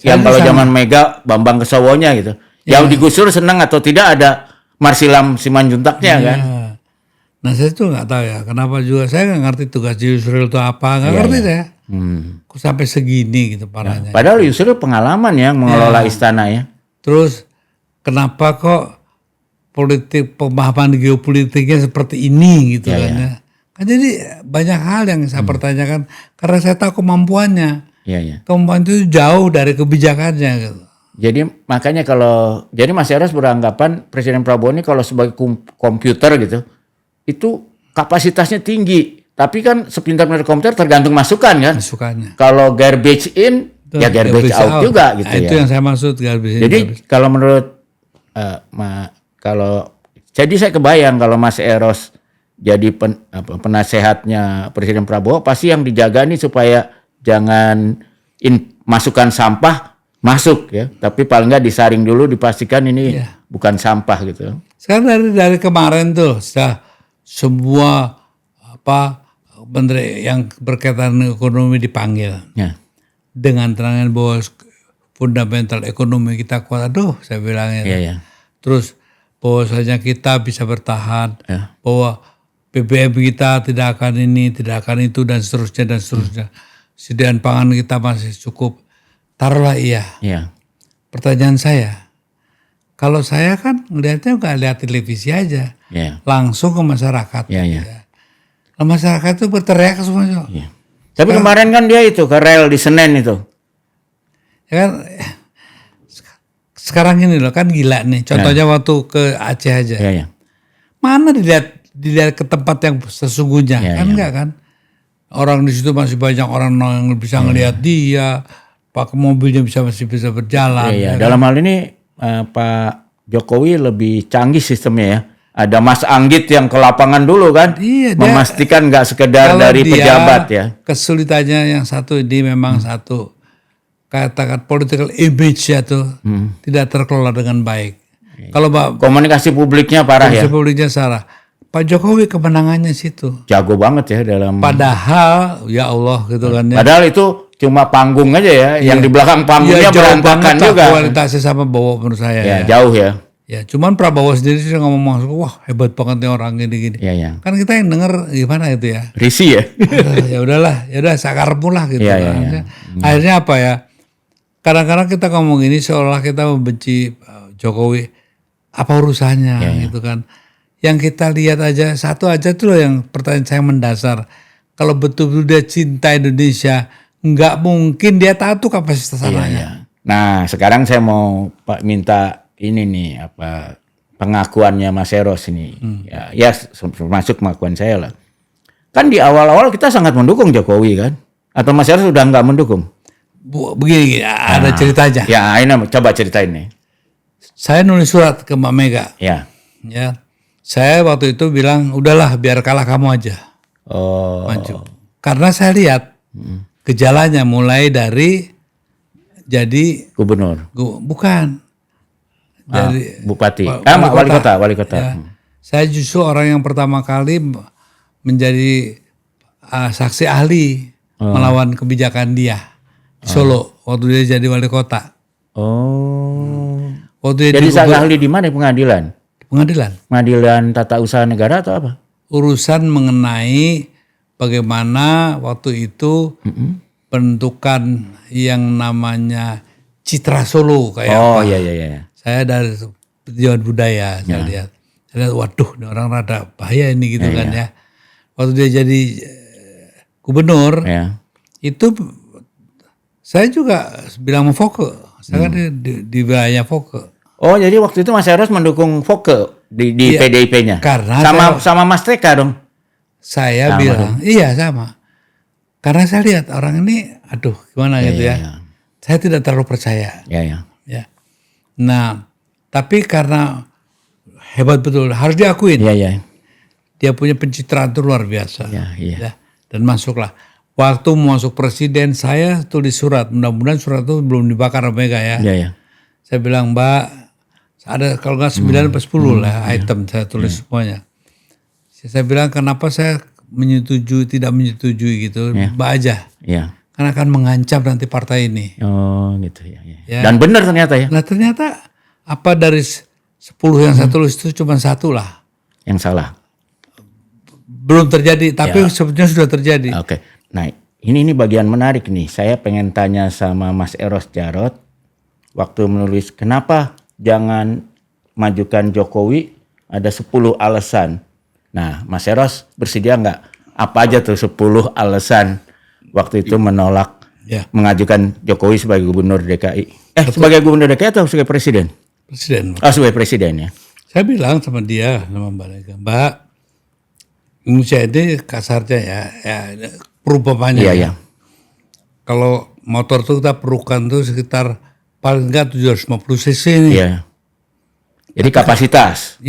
Yang kalau zaman Mega Bambang Kesowonya gitu. Yang digusur senang atau tidak ada Marsilam Simanjuntaknya kan. Nah saya tuh nggak tahu ya kenapa juga saya nggak ngerti tugas Yusril itu apa, nggak ngerti saya. Kok sampai segini gitu parahnya. Padahal Yusril pengalaman ya mengelola istana ya. Terus kenapa kok pemahaman geopolitiknya seperti ini gitu kan ya. Kan jadi banyak hal yang saya pertanyakan karena saya tahu kemampuannya. Kemampuan itu jauh dari kebijakannya gitu. Jadi makanya jadi Mas Eros beranggapan Presiden Prabowo ini kalau sebagai komputer gitu, itu kapasitasnya tinggi. Tapi kan sepintar-pintar komputer tergantung masukan kan. Masukannya. Kalau garbage in, ya garbage out juga gitu ya. Itu yang saya maksud garbage in. Jadi kalau menurut, jadi saya kebayang kalau Mas Eros jadi penasehatnya Presiden Prabowo, pasti yang dijaga nih supaya jangan masukan sampah masuk ya, tapi paling nggak disaring dulu, dipastikan ini bukan sampah gitu. Sekarang dari kemarin tuh semua menteri yang berkaitan dengan ekonomi dipanggil dengan terangan bahwa fundamental ekonomi kita kuat. Aduh, saya bilangnya. Terus bahwasanya kita bisa bertahan, bahwa BBM kita tidak akan ini, tidak akan itu dan seterusnya. Sediaan pangan kita masih cukup. Taruhlah iya. Pertanyaan saya, kalau saya kan ngelihatnya nggak lihat televisi aja, langsung ke masyarakat. Nah, masyarakat itu berteriak semuanya. Tapi kemarin kan dia itu ke rel di Senen itu. Ya kan, sekarang ini loh kan gila nih. Contohnya waktu ke Aceh aja. Mana dilihat ke tempat yang sesungguhnya kan enggak kan? Orang di situ masih banyak orang yang bisa ngelihat dia. Pakai mobilnya masih bisa berjalan. Dalam hal ini Pak Jokowi lebih canggih sistemnya ya. Ada Mas Anggit yang ke lapangan dulu kan, memastikan nggak sekedar dari pejabat ya. Kesulitannya yang satu ini memang satu, katakan political image ya tuh tidak terkelola dengan baik. Kalau komunikasi publiknya parah ya. Komunikasi publiknya salah. Pak Jokowi kemenangannya situ. Jago banget ya dalam. Padahal ya Allah gitu kan ya. Padahal itu cuma panggung aja ya, yang di belakang panggungnya berantakan juga. Kualitasnya sama Bowo menurut saya. Jauh ya. Ya, cuman Prabowo sendiri sih ngomong, wah hebat banget nih orang gini-gini. Kan kita yang denger gimana itu ya. Risih ya. Ya udahlah, sakarepmu lah gitu. Akhirnya apa ya? Kadang-kadang kita ngomong ini seolah kita membenci Jokowi. Apa urusannya gitu kan. Yang kita lihat aja, satu aja tuh loh yang pertanyaan saya mendasar. Kalau betul-betul dia cinta Indonesia, nggak mungkin dia tahu tuh kapasitas tanahnya. Nah, sekarang saya mau minta ini nih pengakuannya Mas Eros ini. Ya termasuk pengakuan saya lah. Kan di awal-awal kita sangat mendukung Jokowi kan? Atau Mas Eros sudah nggak mendukung? Begini, ada ceritanya. Ya, ini coba ceritain nih. Saya nulis surat ke Mbak Mega. Ya. Saya waktu itu bilang, udahlah biar kalah kamu aja. Maju. Karena saya lihat gejalanya mulai dari jadi gubernur. Bukan. Dari bupati. Wali kota. Ya. Saya justru orang yang pertama kali menjadi saksi ahli melawan kebijakan dia di Solo waktu dia jadi wali kota. Waktu jadi saksi ahli di mana? Pengadilan. Pengadilan Tata Usaha Negara atau apa? Urusan mengenai bagaimana waktu itu penentukan yang namanya Citra Solo kayak apa. Iya. Saya dari Dewan Budaya saya lihat. Saya lihat, waduh, ini orang rada bahaya ini gitu kan ya. Waktu dia jadi gubernur, itu saya juga bilang mau Foke. Saya kan di wilayahnya Foke. Oh, jadi waktu itu Mas Eros mendukung Foke di PDIP-nya. Karena sama Mas TK dong. Saya bilang, iya sama. Karena saya lihat orang ini, aduh gimana gitu ya. Saya tidak terlalu percaya. Ya. Nah, tapi karena hebat betul, harus diakuin. Dia punya pencitraan itu luar biasa. Ya. Dan masuklah. Waktu masuk presiden, saya tulis surat. Mudah-mudahan surat itu belum dibakar Mega ya. Saya bilang, Mbak, ada kalau nggak 9 atau 10 lah item saya tulis semuanya. Saya bilang kenapa saya tidak menyetujui gitu, Mbak aja. Karena akan mengancam nanti partai ini. Oh gitu ya. Dan benar ternyata ya. Nah ternyata apa dari 10 yang saya tulis itu cuma 1 lah. Yang salah. Belum terjadi, tapi sebetulnya sudah terjadi. Oke. Nah ini bagian menarik nih. Saya pengen tanya sama Mas Eros Djarot. Waktu menulis kenapa jangan majukan Jokowi, ada 10 alasan. Nah Mas Eros bersedia nggak? Apa aja tuh 10 alasan waktu itu menolak mengajukan Jokowi sebagai gubernur DKI. Sebagai gubernur DKI atau sebagai presiden? Presiden. Sebagai presiden ya. Saya bilang sama dia, sama Mbak Lega, Mbak, Indonesia ini kasarnya ya perumpamannya. Kalau motor tuh kita perlukan tuh sekitar paling enggak 750 cc nih. Jadi kapasitas.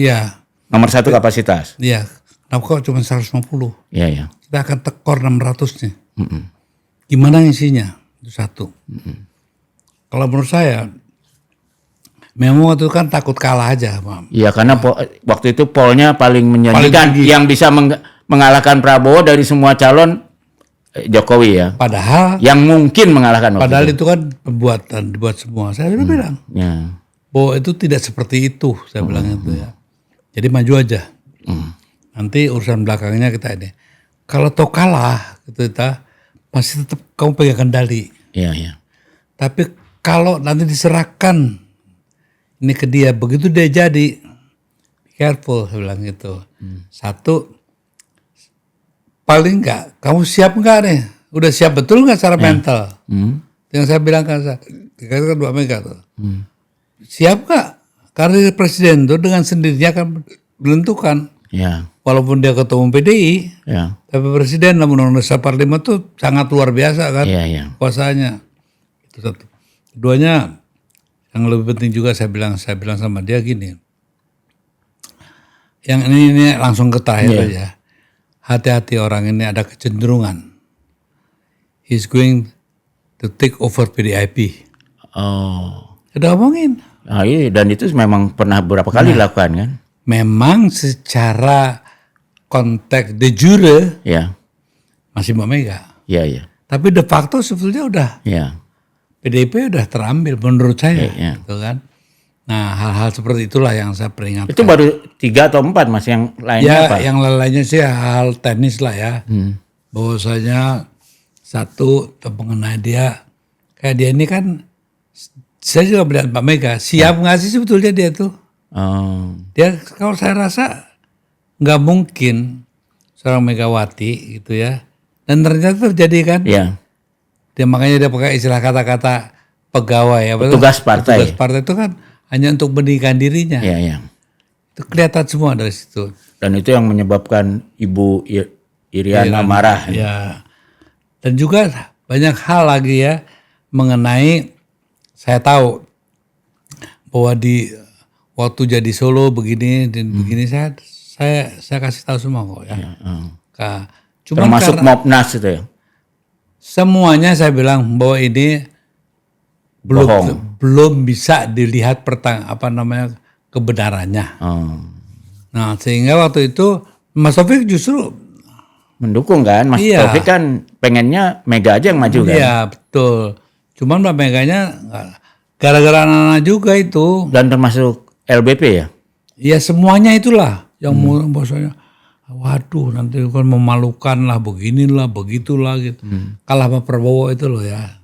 Nomor 1 kapasitas. Kenapa kok cuma 150? Kita akan tekor 600 nih. Gimana isinya? Itu satu. Kalau menurut saya, memang waktu itu kan takut kalah aja, Pak. Iya, karena waktu itu polnya paling menjanjikan, yang bisa mengalahkan Prabowo dari semua calon Jokowi ya. Padahal yang mungkin mengalahkan. Padahal itu kan dibuat semua. Saya udah bilang bahwa itu tidak seperti itu. Saya bilang itu ya. Jadi maju aja. Nanti urusan belakangnya kita ini. Kalau toh kalah, kita masih tetap kamu pegang kendali. Tapi kalau nanti diserahkan ini ke dia, begitu dia jadi, be careful, saya bilang gitu. Satu, paling enggak, kamu siap enggak nih? Udah siap betul enggak secara mental? Yang saya bilang kan, dikatakan 2 Mega tuh. Siap enggak? Karena presiden itu dengan sendirinya akan menentukan. Walaupun dia ketua PDI, tapi presiden dalam Undang-Undang Dasar 45 itu sangat luar biasa kan kuasanya. Itu satu. Keduanya, yang lebih penting juga saya bilang sama dia gini. Yang ini langsung ke terakhir aja. Hati-hati orang ini ada kecenderungan. He's going to take over PDIP. Udah omongin. Dan itu memang pernah beberapa kali dilakukan kan? Memang secara konteks de jure masih Mbak Mega. Tapi de facto sebetulnya udah PDIP udah terambil menurut saya, gitu kan. Nah hal-hal seperti itulah yang saya peringatkan. Itu baru 3 atau 4 Mas, yang lainnya apa? Yang lainnya sih hal teknis lah ya. Bahwasanya satu mengenai dia, kayak dia ini kan, saya juga melihat Mbak Mega siap nggak sih sebetulnya dia tuh. Dia kalau saya rasa nggak mungkin seorang Megawati gitu ya. Dan ternyata terjadi kan. Dia makanya dia pakai istilah kata-kata pegawai ya. Petugas partai. Petugas partai itu kan hanya untuk meninggikan dirinya. Itu kelihatan semua dari situ. Dan itu yang menyebabkan Ibu Iriana marah. Dan juga banyak hal lagi ya mengenai, saya tahu bahwa di waktu jadi Solo begini dan begini saya kasih tahu semua kok ya. Cuman termasuk Mopnas itu ya. Semuanya saya bilang bahwa ini belum bisa dilihat kebenarannya. Nah, sehingga waktu itu Mas Taufik justru mendukung kan. Mas Taufik kan pengennya Mega aja yang maju kan. Iya, betul. Cuman Mbak Meganya gara-gara anak-anak juga itu. Dan termasuk LBP ya? Iya, semuanya itulah yang bahasanya. Waduh, nanti kan memalukan lah, beginilah, begitulah gitu. Kalah sama Prabowo itu loh ya.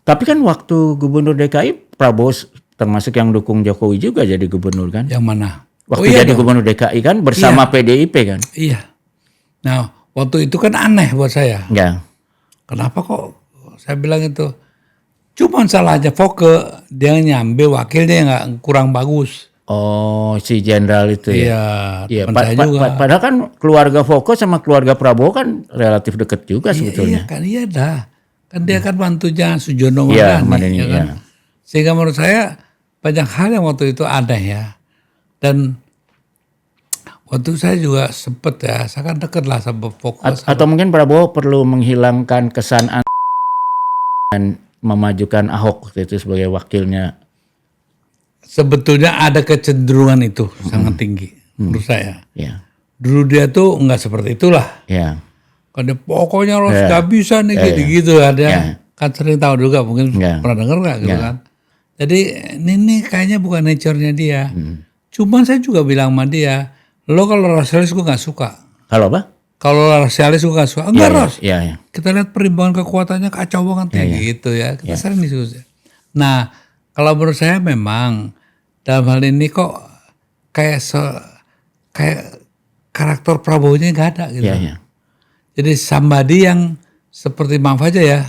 Tapi kan waktu gubernur DKI Prabowo termasuk yang dukung Jokowi juga jadi gubernur kan? Yang mana? Waktu jadi gubernur DKI kan bersama PDIP kan? Iya. Nah, waktu itu kan aneh buat saya. Ya. Kenapa kok saya bilang itu? Cuman salahnya Foke, dia nyambil wakilnya nggak kurang bagus. Oh, si jenderal itu ya? Iya, teman saya juga. Padahal kan keluarga Foke sama keluarga Prabowo kan relatif dekat juga sebetulnya. Iya kan, iya dah. Kan dia kan bantunya Sujono Iya, Mardani, ya kan? iya. Sehingga menurut saya banyak hal yang waktu itu aneh ya. Dan waktu saya juga sempet ya, saya kan deket lah sama Fokus. Atau mungkin Prabowo perlu menghilangkan kesan dan memajukan Ahok waktu itu sebagai wakilnya. Sebetulnya ada kecenderungan itu sangat tinggi menurut saya. Ya. Dulu dia tuh nggak seperti itulah. Ya. Karena pokoknya harus nggak bisa nih gitu-gitu ada. Kan sering tahu juga mungkin pernah dengar nggak gitu kan. Jadi ini kayaknya bukan nature-nya dia. Cuman saya juga bilang sama dia, lo kalau rasialis gue nggak suka. Kalau apa? Kalau rasialis gue nggak suka. Enggak Ros. Iya. Kita lihat perimbangan kekuatannya kacau banget gitu ya. Kita sering diskusi. Nah kalau menurut saya memang dalam hal ini kok kayak karakter Prabowo-nya nggak ada gitu. Iya. Jadi somebody yang seperti maaf aja ya,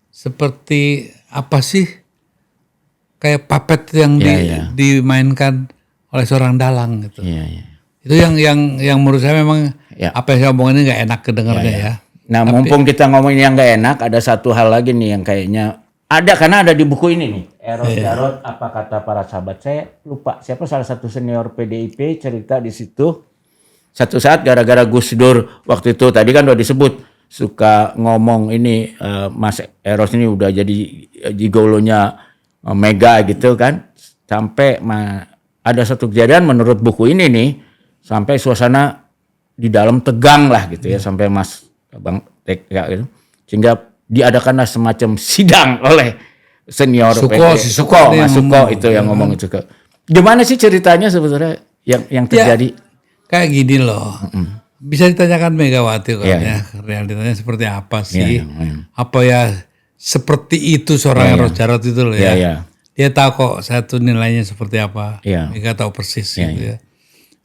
seperti apa sih, kayak puppet yang dimainkan oleh seorang dalang gitu. Iya. Itu yang menurut saya memang apa yang saya omongin ini nggak enak kedengarnya ya. Nah, mumpung kita ngomongin yang nggak enak, ada satu hal lagi nih yang kayaknya ada, karena ada di buku ini nih. Eros Jarot, apa kata para sahabat. Saya lupa siapa salah satu senior PDIP cerita di situ. Satu saat gara-gara Gus Dur waktu itu tadi kan udah disebut suka ngomong ini Mas Eros ini udah jadi gigolonya Mega gitu kan. Sampai ada satu kejadian menurut buku ini nih, sampai suasana di dalam tegang lah gitu ya, sampai Bang Teka gitu. Sehingga diadakanlah semacam sidang oleh senior Suko itu yang ngomong itu. Gimana sih ceritanya sebetulnya yang terjadi? Kayak gini loh. Bisa ditanyakan Megawati kan ya, realitanya seperti apa sih? Apa ya seperti itu seorang Eros Jarot itu loh ya. Dia tahu kok saya tuh nilainya seperti apa. Mega tahu persis gitu ya.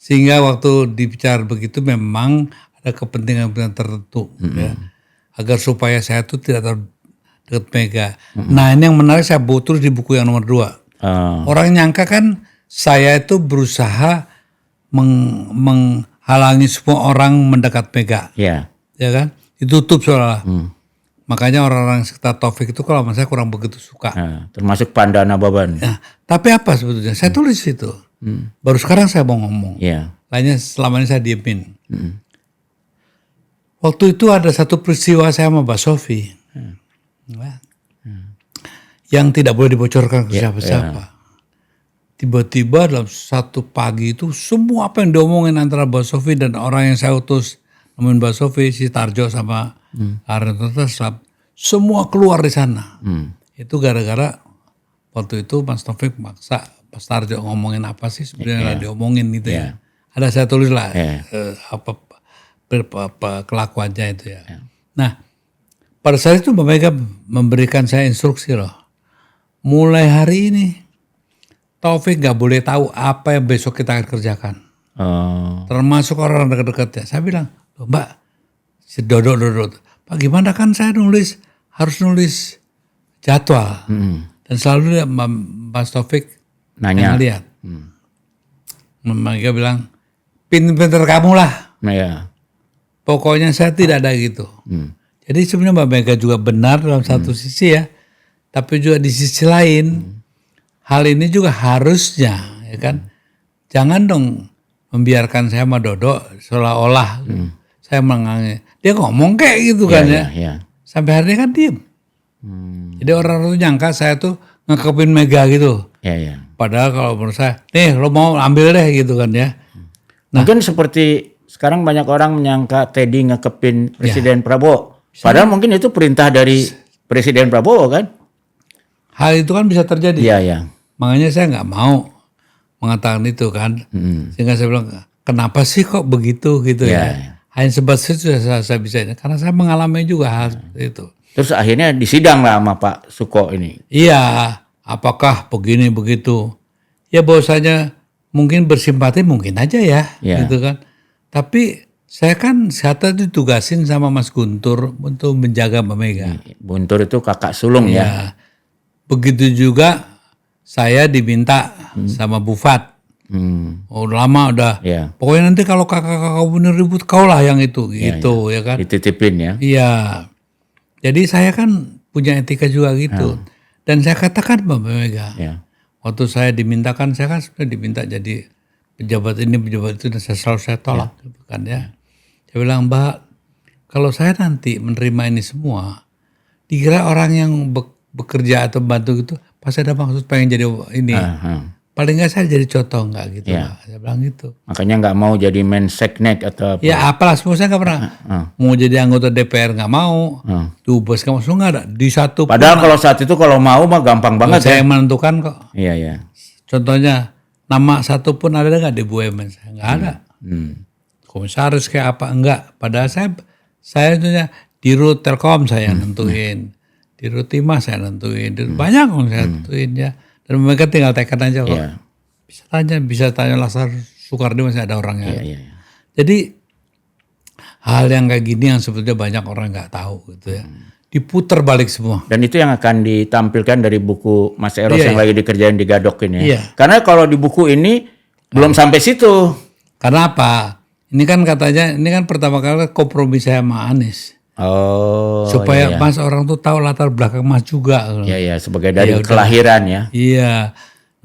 Sehingga waktu dibicara begitu memang ada kepentingan tertentu ya. Agar supaya saya tuh tidak terlalu dekat Mega. Nah ini yang menarik, saya butuh di buku yang nomor 2. Orang nyangka kan saya itu berusaha menghalangi semua orang mendekat Mega. Ya kan? Ditutup soalnya. Makanya orang-orang sekitar Taufik itu kalau saya kurang begitu suka. Termasuk Pandana Baban. Nah, tapi apa sebetulnya? Saya tulis itu. Baru sekarang saya mau ngomong. Lainnya selama ini saya diemin. Waktu itu ada satu peristiwa saya sama Mbak Sofi. Yang tidak boleh dibocorkan ke siapa-siapa. Tiba-tiba dalam satu pagi itu semua apa yang diomongin antara Mbak Sofi dan orang yang saya utus nemuin Mbak Sofi, si Tarjo sama Arnold Taslam, semua keluar di sana. Itu gara-gara waktu itu Mas Taufik maksa Mas Tarjo ngomongin apa sih sebenarnya diomongin gitu ya. Ada saya tulis lah apa kelakuannya itu ya. Nah pada saat itu Mbak Mega memberikan saya instruksi loh. Mulai hari ini Taufik gak boleh tahu apa yang besok kita akan kerjakan. Termasuk orang dekat-dekatnya. Saya bilang, Mbak, si Dodo, Pak gimana kan saya harus nulis jadwal. Dan selalu Mas Taufik nanya. Lihat. Mereka bilang, pinter-pinter kamu lah. Pokoknya saya tidak ada gitu. Jadi sebenarnya Mbak Mega juga benar dalam satu sisi ya. Tapi juga di sisi lain, hal ini juga harusnya, ya kan, jangan dong membiarkan saya sama Dodo seolah-olah saya menganggap dia ngomong kayak gitu kan ya. Sampai hari ini kan diem. Jadi orang tuh nyangka saya tuh ngekepin Mega gitu. Padahal kalau menurut saya, nih lo mau ambil deh gitu kan ya. Nah, mungkin seperti sekarang banyak orang menyangka Teddy ngekepin Presiden Prabowo. Padahal mungkin itu perintah dari Presiden Prabowo kan. Hal itu kan bisa terjadi. Makanya saya nggak mau mengatakan itu kan. Sehingga saya bilang, kenapa sih kok begitu gitu ya. Hanya sebatas itu saya bisa. Karena saya mengalami juga hal itu. Terus akhirnya disidang lah sama Pak Suko ini. Iya, apakah begini begitu. Ya bahwasanya mungkin bersimpati mungkin aja ya, Ya. gitu kan. Tapi saya kan ditugasin sama Mas Guntur untuk menjaga Mbak Mega. Guntur itu kakak sulung ya. Ya. Begitu juga saya diminta sama Bufat. Oh, lama udah. Ya. Pokoknya nanti kalau kakak-kakak bener ribut kau lah yang itu, gitu ya kan. Dititipin ya. Iya. Jadi saya kan punya etika juga gitu. Dan saya katakan Mbak Mega. Ya. Waktu saya dimintakan, saya kan sudah diminta jadi pejabat ini, pejabat itu, dan saya tolak gitu kan ya. Saya bilang, Mbak, kalau saya nanti menerima ini semua, dikira orang yang bekerja atau bantu gitu, pasti ada maksud pengen jadi ini. Paling nggak saya jadi contoh nggak gitu, Mbak. Saya bilang gitu. Makanya nggak mau jadi menseknek atau apa. Ya apalah, semua saya nggak pernah mau jadi anggota DPR, nggak mau, dubes nggak mau, semua nggak ada. Di satu Padahal kalau saat itu kalau mau mah gampang banget saya yang menentukan kok. Iya ya. Contohnya nama satu pun ada nggak di BUMN saya? Nggak ada. Komisaris kayak apa enggak? Padahal saya tentunya Dirut Telkom saya nentuin, Dirut Timah saya nentuin, banyak yang saya nentuin ya. Dan mereka tinggal tekan aja kok. Iya. Bisa tanya Lasar Soekardi masih ada orangnya. Iya. Jadi hal yang kayak gini yang sebetulnya banyak orang nggak tahu gitu ya. Diputar balik semua. Dan itu yang akan ditampilkan dari buku Mas Eros yang lagi dikerjain di Gadok ini. Iya. Karena kalau di buku ini belum sampai situ. Karena apa? Ini kan katanya, ini kan pertama kali kompromi saya sama Anies. Oh. Supaya Mas orang tuh tahu latar belakang Mas juga. Iya, sebagai dari kelahiran ya. Iya.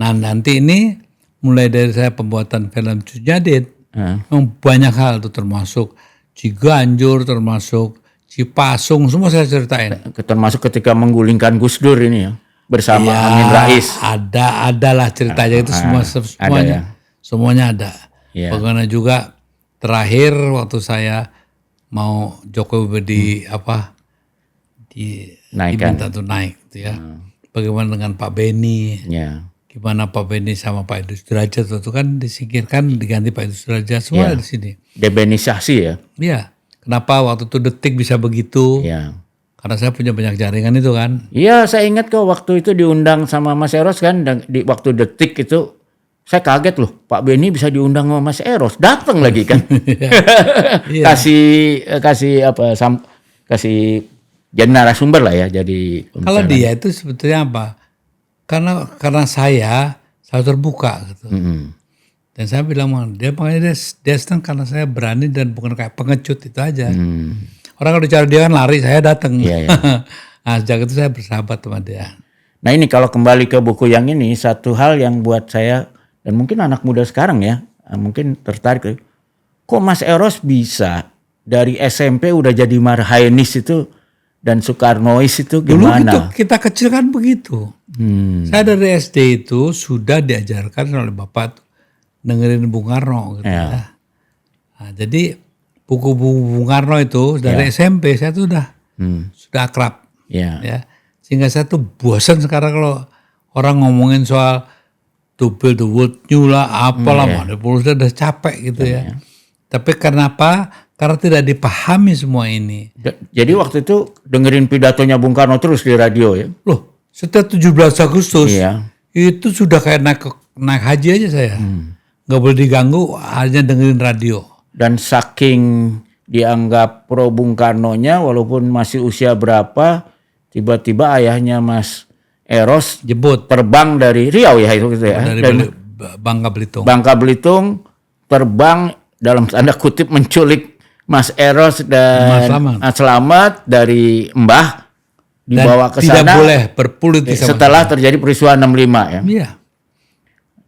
Nah nanti ini mulai dari saya pembuatan film Cujadit, memang banyak hal tuh termasuk Ciganjur, termasuk Cipasung, semua saya ceritain. Termasuk ketika menggulingkan Gus Dur ini ya, bersama Amin Rais. Adalah ceritanya itu semuanya, semuanya ada. Iya. Bagaimana juga terakhir waktu saya mau Jokowi diminta tuh naik gitu ya. Bagaimana dengan Pak Beni? Ya. Gimana Pak Beni sama Pak Idrus Derajat itu kan disingkirkan, diganti Pak Idrus Derajat, semua ada di sini. Debenisasi ya. Iya. Kenapa waktu itu Detik bisa begitu? Ya. Karena saya punya banyak jaringan itu kan. Iya, saya ingat kok waktu itu diundang sama Mas Eros kan, dan di waktu Detik itu saya kaget loh, Pak Beni bisa diundang sama Mas Eros, datang lagi kan. Iya. kasih jadi narasumber lah ya, jadi Kalau dia itu sebetulnya apa? Karena saya selalu terbuka gitu. Dan saya bilang dia makanya dia senang karena saya berani dan bukan kayak pengecut itu aja. Orang kalau dicari dia kan lari, saya datang. Iya. Nah sejak itu saya bersahabat sama dia. Nah ini kalau kembali ke buku yang ini, satu hal yang buat saya dan mungkin anak muda sekarang ya, mungkin tertarik. Kok Mas Eros bisa dari SMP udah jadi marhainis itu dan Soekarnois itu gimana? Dulu kita kecil kan begitu. Saya dari SD itu sudah diajarkan oleh Bapak dengerin Bung Karno gitu ya. Nah, jadi buku-buku Bung Karno itu dari SMP saya tuh sudah akrab. Ya. Sehingga saya tuh bosan sekarang kalau orang ngomongin soal to build the world new lah, apalah, udah capek gitu ya. Tapi kenapa? Karena tidak dipahami semua ini. Jadi waktu itu dengerin pidatonya Bung Karno terus di radio ya? Loh, setiap 17 Agustus itu sudah kayak naik haji aja saya. Nggak boleh diganggu, hanya dengerin radio. Dan saking dianggap pro Bung Karnonya, walaupun masih usia berapa, tiba-tiba ayahnya Mas Eros jemput terbang dari Riau ya itu gitu ya. Dari Bangka Belitung. Bangka Belitung terbang dalam tanda kutip menculik Mas Eros dan Mas Slamet dari Mbah dibawa ke sana. Tidak boleh berpolitik setelah terjadi peristiwa 65 ya. Iya.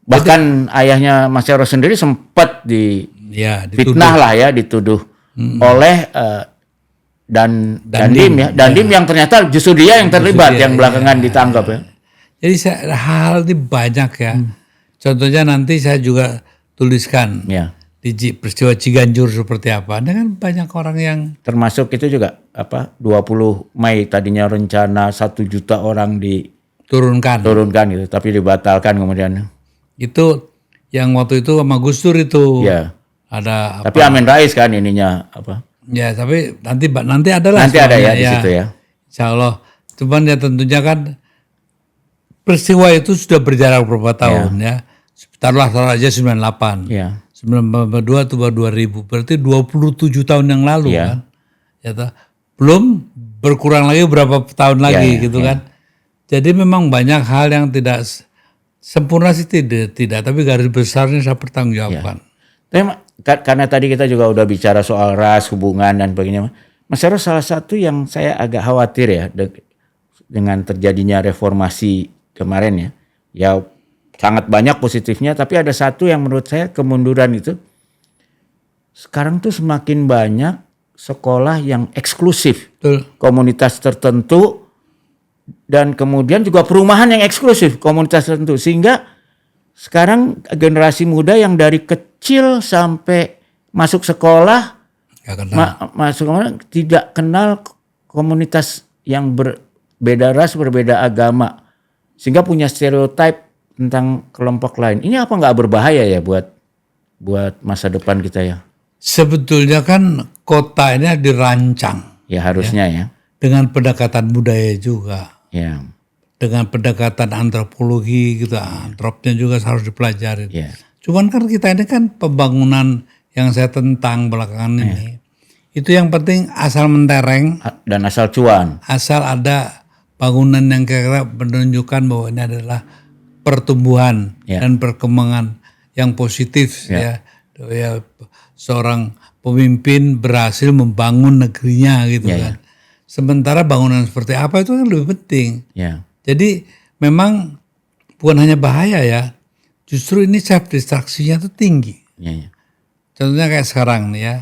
Bahkan ayahnya Mas Eros sendiri sempat difitnah lah ya, dituduh oleh Dandim ya. Dandim yang ternyata justru dia yang terlibat, yang belakangan ditangkap ya. Jadi hal ini banyak ya. Contohnya nanti saya juga tuliskan di peristiwa Ciganjur seperti apa. Ini kan banyak orang yang termasuk itu juga 20 Mei tadinya rencana 1 juta orang diturunkan gitu, tapi dibatalkan kemudian. Itu yang waktu itu sama Gus Dur itu. Ya. Ada tapi Amin Rais kan ininya apa? Ya, tapi nanti adalah. Nanti ada ya di situ ya. Insya Allah. Cuman ya tentunya kan peristiwa itu sudah berjarak beberapa tahun ya. taruh aja 98. Ya. 92 atau 2000, berarti 27 tahun yang lalu Iya. kan. Ya toh. Belum berkurang lagi berapa tahun lagi gitu kan. Jadi memang banyak hal yang tidak sempurna sih tidak, tapi garis besarnya saya pertanggungjawabkan. Tapi karena tadi kita juga udah bicara soal ras, hubungan dan sebagainya. Mas Eros, salah satu yang saya agak khawatir ya dengan terjadinya reformasi kemarin ya. Ya sangat banyak positifnya, tapi ada satu yang menurut saya kemunduran itu. Sekarang tuh semakin banyak sekolah yang eksklusif. Betul. Komunitas tertentu dan kemudian juga perumahan yang eksklusif komunitas tertentu. Sehingga sekarang generasi muda yang dari kecil sampai masuk sekolah, tidak kenal komunitas yang berbeda ras, berbeda agama. Sehingga punya stereotip tentang kelompok lain. Ini apa nggak berbahaya ya buat masa depan kita ya? Sebetulnya kan kota ini dirancang. Ya harusnya ya. Dengan pendekatan budaya juga. Ya. Dengan pendekatan antropologi gitu. Antropnya juga harus dipelajari. Ya. Cuman kan kita ini kan pembangunan yang saya tentang belakangan ini. Itu yang penting asal mentereng. Dan asal cuan. Asal ada bangunan yang kira-kira menunjukkan bahwa ini adalah pertumbuhan dan perkembangan yang positif ya. Seorang pemimpin berhasil membangun negerinya gitu kan. Sementara bangunan seperti apa itu kan lebih penting. Jadi memang bukan hanya bahaya ya, justru ini self distraksinya tuh tinggi. Contohnya kayak sekarang nih ya,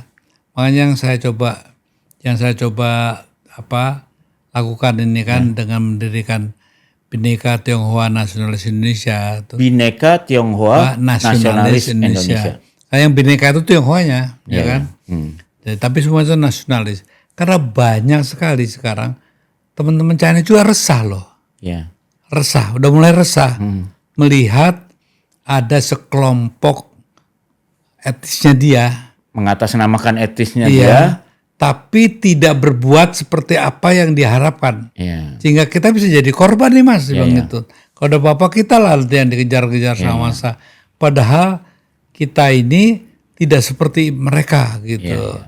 makanya yang saya coba lakukan ini kan dengan mendirikan Bhinneka Tionghoa Nasionalis Indonesia. Bhinneka Tionghoa Nasionalis Indonesia. Yang Bhinneka itu Tionghoanya, ya kan? Jadi, tapi semua itu nasionalis. Karena banyak sekali sekarang teman-teman China juga resah loh. Resah, udah mulai resah melihat ada sekelompok etisnya dia, mengatasnamakan etisnya dia, tapi tidak berbuat seperti apa yang diharapkan. Sehingga kita bisa jadi korban nih Mas, bilang gitu. Kalau ada apa-apa kita lah yang dikejar-kejar sama masa. Padahal kita ini tidak seperti mereka gitu.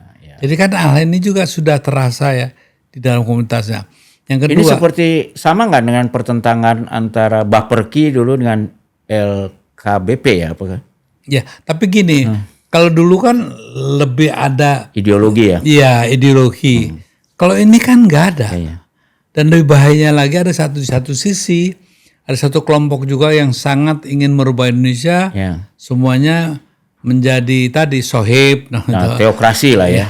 Jadi kan hal ini juga sudah terasa ya di dalam komunitasnya. Yang kedua, ini seperti sama nggak dengan pertentangan antara Bapperki dulu dengan LKBP ya? Apakah? Ya, tapi gini, kalau dulu kan lebih ada ideologi ya? Iya, ideologi. Kalau ini kan nggak ada. Dan lebih bahayanya lagi ada satu sisi, ada satu kelompok juga yang sangat ingin merubah Indonesia. Semuanya menjadi tadi sohib. Teokrasi lah ya.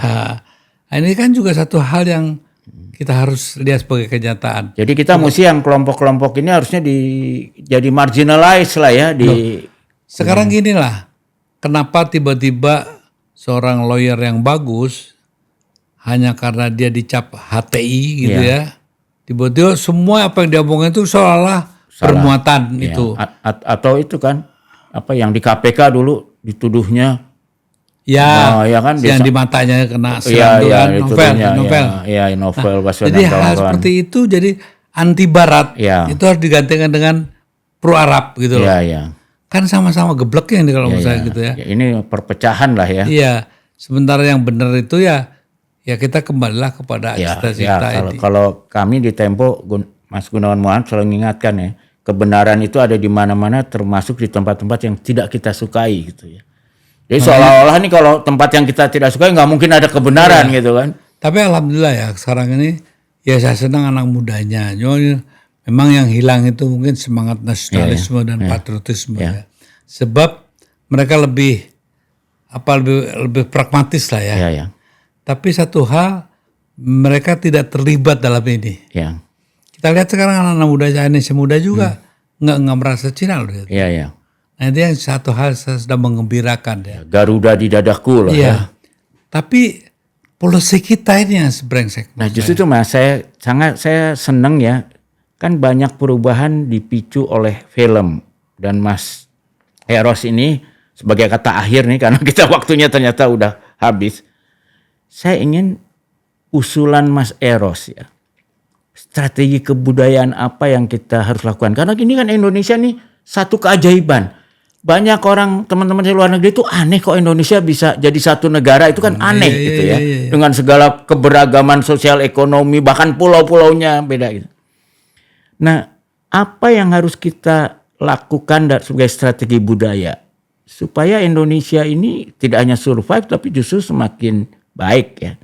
Nah, ini kan juga satu hal yang kita harus lihat sebagai kenyataan. Jadi kita mesti yang kelompok-kelompok ini harusnya jadi marginalized lah ya. Sekarang gini lah, kenapa tiba-tiba seorang lawyer yang bagus hanya karena dia dicap HTI gitu ya, tiba-tiba semua apa yang dia omongin itu seolah-olah bermuatan itu. Atau itu kan apa yang di KPK dulu dituduhnya kan yang di matanya kena novel. Jadi hal seperti itu jadi anti barat itu harus digantikan dengan pro Arab gitu loh. Kan sama-sama geblek yang kalau menurut saya gitu ya. Ini perpecahan lah ya. Iya, sementara yang benar itu ya kita kembalilah kepada cita-cita ini. Kalau kami di Tempo, Mas Gunawan Muhammad selalu mengingatkan ya, kebenaran itu ada di mana-mana, termasuk di tempat-tempat yang tidak kita sukai gitu ya. Jadi seolah-olah nih kalau tempat yang kita tidak sukai nggak mungkin ada kebenaran gitu kan. Tapi alhamdulillah ya sekarang ini ya saya senang anak mudanya. Memang yang hilang itu mungkin semangat nasionalisme dan patriotisme ya. Sebab mereka lebih pragmatis lah ya. Tapi satu hal, mereka tidak terlibat dalam ini. Kita lihat sekarang anak-anak muda Indonesia muda juga nggak merasa Cina loh. Nah itu yang satu hal saya sudah mengembirakan ya. Garuda di dadaku lah ya. Tapi polisi kita ini yang sebrengsek. Nah justru itu Mas, saya senang ya. Kan banyak perubahan dipicu oleh film. Dan Mas Eros ini sebagai kata akhir nih, karena kita waktunya ternyata udah habis. Saya ingin usulan Mas Eros ya. Strategi kebudayaan apa yang kita harus lakukan. Karena ini kan Indonesia nih satu keajaiban. banyak orang teman-teman di luar negeri itu aneh kok Indonesia bisa jadi satu negara, itu kan aneh gitu ya. Dengan segala keberagaman sosial ekonomi, bahkan pulau-pulaunya beda gitu. Nah, apa yang harus kita lakukan sebagai strategi budaya supaya Indonesia ini tidak hanya survive tapi justru semakin baik ya.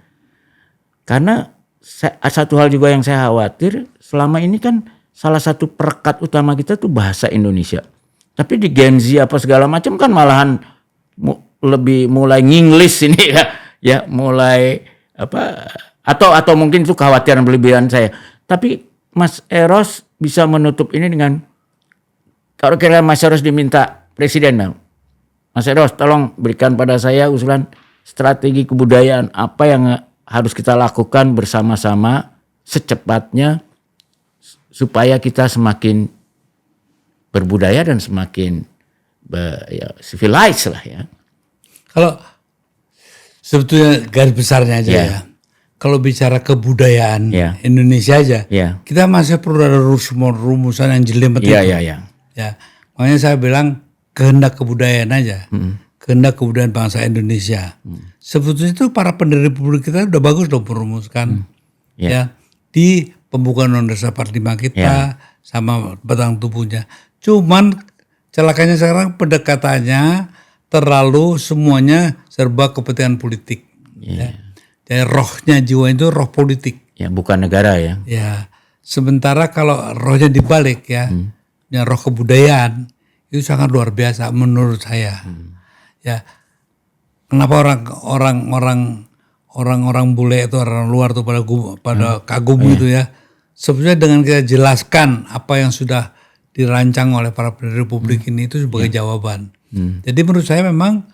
Karena satu hal juga yang saya khawatir, selama ini kan salah satu perekat utama kita tuh bahasa Indonesia. Tapi di Gen Z apa segala macam kan malahan lebih mulai nginglis ini ya mulai apa atau mungkin itu kekhawatiran berlebihan saya. Tapi Mas Eros bisa menutup ini dengan, kalau kira Mas Eros diminta presiden, Mas Eros tolong berikan pada saya usulan strategi kebudayaan apa yang harus kita lakukan bersama-sama secepatnya supaya kita semakin berbudaya dan semakin civilized lah ya. Kalau sebetulnya garis besarnya aja ya. Kalau bicara kebudayaan Indonesia aja, kita masih perlu ada rumusan yang jelimet itu. Ya, makanya saya bilang kehendak kebudayaan aja, kehendak kebudayaan bangsa Indonesia. Sebetulnya itu para pendiri republik kita udah bagus dong merumuskan, ya di pembukaan Undang-Undang 45 kita sama batang tubuhnya. Cuman celakanya sekarang pendekatannya terlalu semuanya serba kepentingan politik. Ya. Jadi rohnya jiwa itu roh politik. Ya, bukan negara ya. Ya. Sementara kalau rohnya dibalik yang roh kebudayaan itu sangat luar biasa menurut saya. Ya. Kenapa orang-orang bule itu orang luar tuh pada kagum gitu ya. Sebenarnya dengan kita jelaskan apa yang sudah dirancang oleh para pendiri republik ini itu sebagai jawaban. Jadi menurut saya memang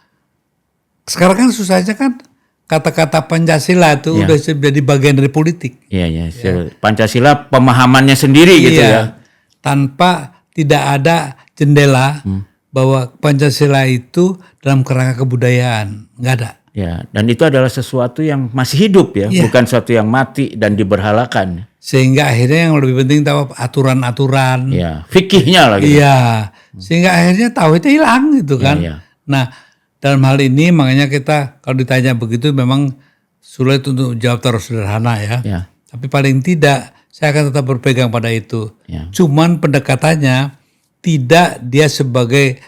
sekarang kan susahnya kan kata-kata Pancasila itu udah jadi bagian dari politik. Iya. Pancasila pemahamannya sendiri gitu ya. Tanpa tidak ada jendela bahwa Pancasila itu dalam kerangka kebudayaan, nggak ada. Ya, dan itu adalah sesuatu yang masih hidup ya, bukan sesuatu yang mati dan diberhalakan. Sehingga akhirnya yang lebih penting tahu aturan-aturan. Ya, fikihnya lagi. Iya, sehingga akhirnya tauhidnya hilang gitu kan. Nah, dalam hal ini makanya kita kalau ditanya begitu memang sulit untuk jawab terus sederhana ya. Tapi paling tidak saya akan tetap berpegang pada itu. Cuman pendekatannya tidak dia sebagai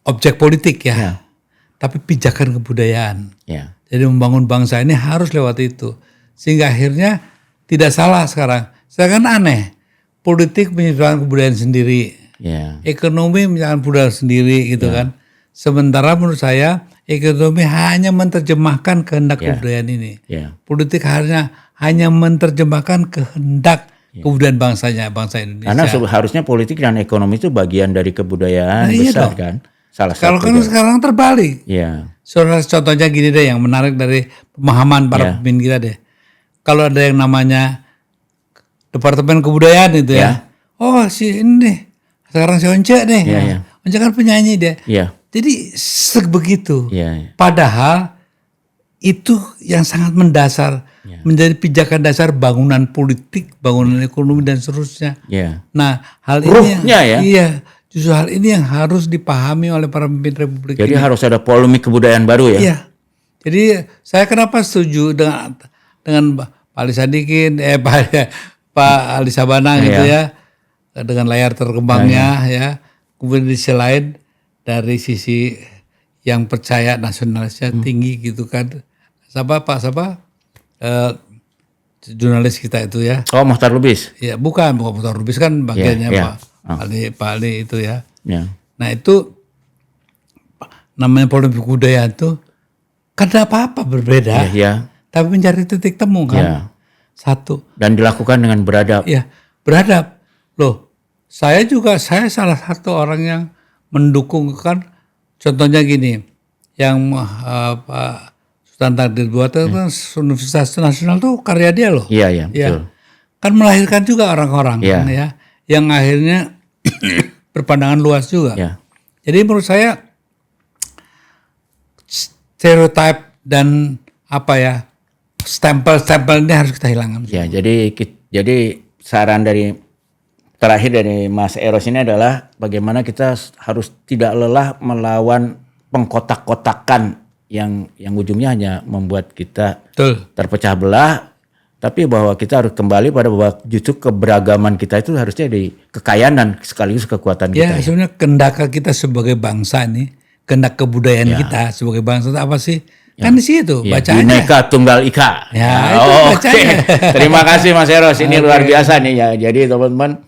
objek politik ya. Tapi pijakan kebudayaan. Jadi membangun bangsa ini harus lewat itu. Sehingga akhirnya tidak salah sekarang. Sekarang kan aneh. Politik menyebabkan kebudayaan sendiri. Ekonomi menyebabkan kebudayaan sendiri gitu kan. Sementara menurut saya ekonomi hanya menerjemahkan kehendak kebudayaan ini. Politik hanya menerjemahkan kehendak kebudayaan bangsa Indonesia. Karena harusnya politik dan ekonomi itu bagian dari kebudayaan besar kan. Kalau kan sekarang terbalik. Contohnya gini deh yang menarik dari pemahaman para pemimpin kita deh. Kalau ada yang namanya Departemen Kebudayaan itu ya. Oh si ini nih. Sekarang si Once deh. Once kan penyanyi deh. Jadi sebegitu. Padahal itu yang sangat mendasar. Menjadi pijakan dasar bangunan politik, bangunan ekonomi dan seterusnya. Nah hal ini justru hal ini yang harus dipahami oleh para pemimpin republik. Jadi harus ada polemik kebudayaan baru ya? Iya. Jadi saya kenapa setuju dengan Pak Ali Sadikin, Pak Ali Sabana gitu ya, dengan layar terkembangnya ya. Kemudian di sisi lain dari sisi yang percaya nasionalisnya tinggi gitu kan. Jurnalis kita itu ya. Oh, Mohtar Lubis? Ya bukan Mohtar Lubis kan bagiannya Pak Ali itu ya. Nah itu namanya polemik kebudayaan itu kan ada apa-apa berbeda. Tapi mencari titik temu kan. Satu. Dan dilakukan dengan beradab. Beradab. Loh, saya salah satu orang yang mendukung kan. Contohnya gini, yang Pak Sultan Takdir buat itu kan Universitas Nasional tuh karya dia loh. Betul. Kan melahirkan juga orang-orang kan ya, yang akhirnya berpandangan luas juga. Jadi menurut saya stereotip dan stempel ini harus kita hilangkan. Jadi saran dari terakhir dari Mas Eros ini adalah bagaimana kita harus tidak lelah melawan pengkotak-kotakan yang ujungnya hanya membuat kita Betul. terpecah belah, tapi bahwa kita harus kembali pada bahwa justru keberagaman kita itu harusnya di kekayaan dan sekaligus kekuatan Ya, kita. sebenarnya kehendak kita sebagai bangsa nih, kehendak kebudayaan kita sebagai bangsa itu apa sih? Kan di situ Ya, bacanya. Bhinneka Tunggal Ika. Ya, Nah, itu oke. bacanya. Terima kasih Mas Eros, ini luar biasa nih ya. Jadi teman-teman,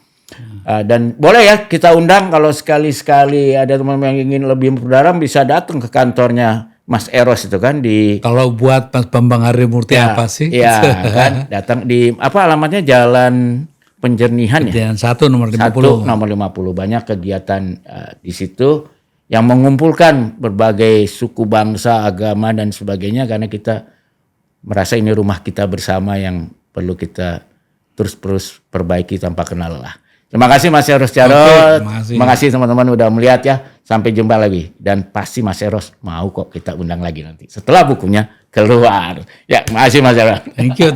dan boleh ya kita undang kalau sekali-sekali ada teman-teman yang ingin lebih berdalam bisa datang ke kantornya Mas Eros itu kan di Kalau buat Mas Bambang Harimurti apa sih? Iya kan, datang di apa alamatnya Jalan Penjernihan ya. Jalan 1 nomor 50. 1 nomor 50. Banyak kegiatan di situ yang mengumpulkan berbagai suku, bangsa, agama dan sebagainya karena kita merasa ini rumah kita bersama yang perlu kita terus perbaiki tanpa kenal lelah. Terima kasih Mas Eros Jarot. Terima kasih teman-teman udah melihat ya. Sampai jumpa lagi. Dan pasti Mas Eros mau kok kita undang lagi nanti setelah bukunya keluar. Ya, terima kasih Mas Eros. Thank you.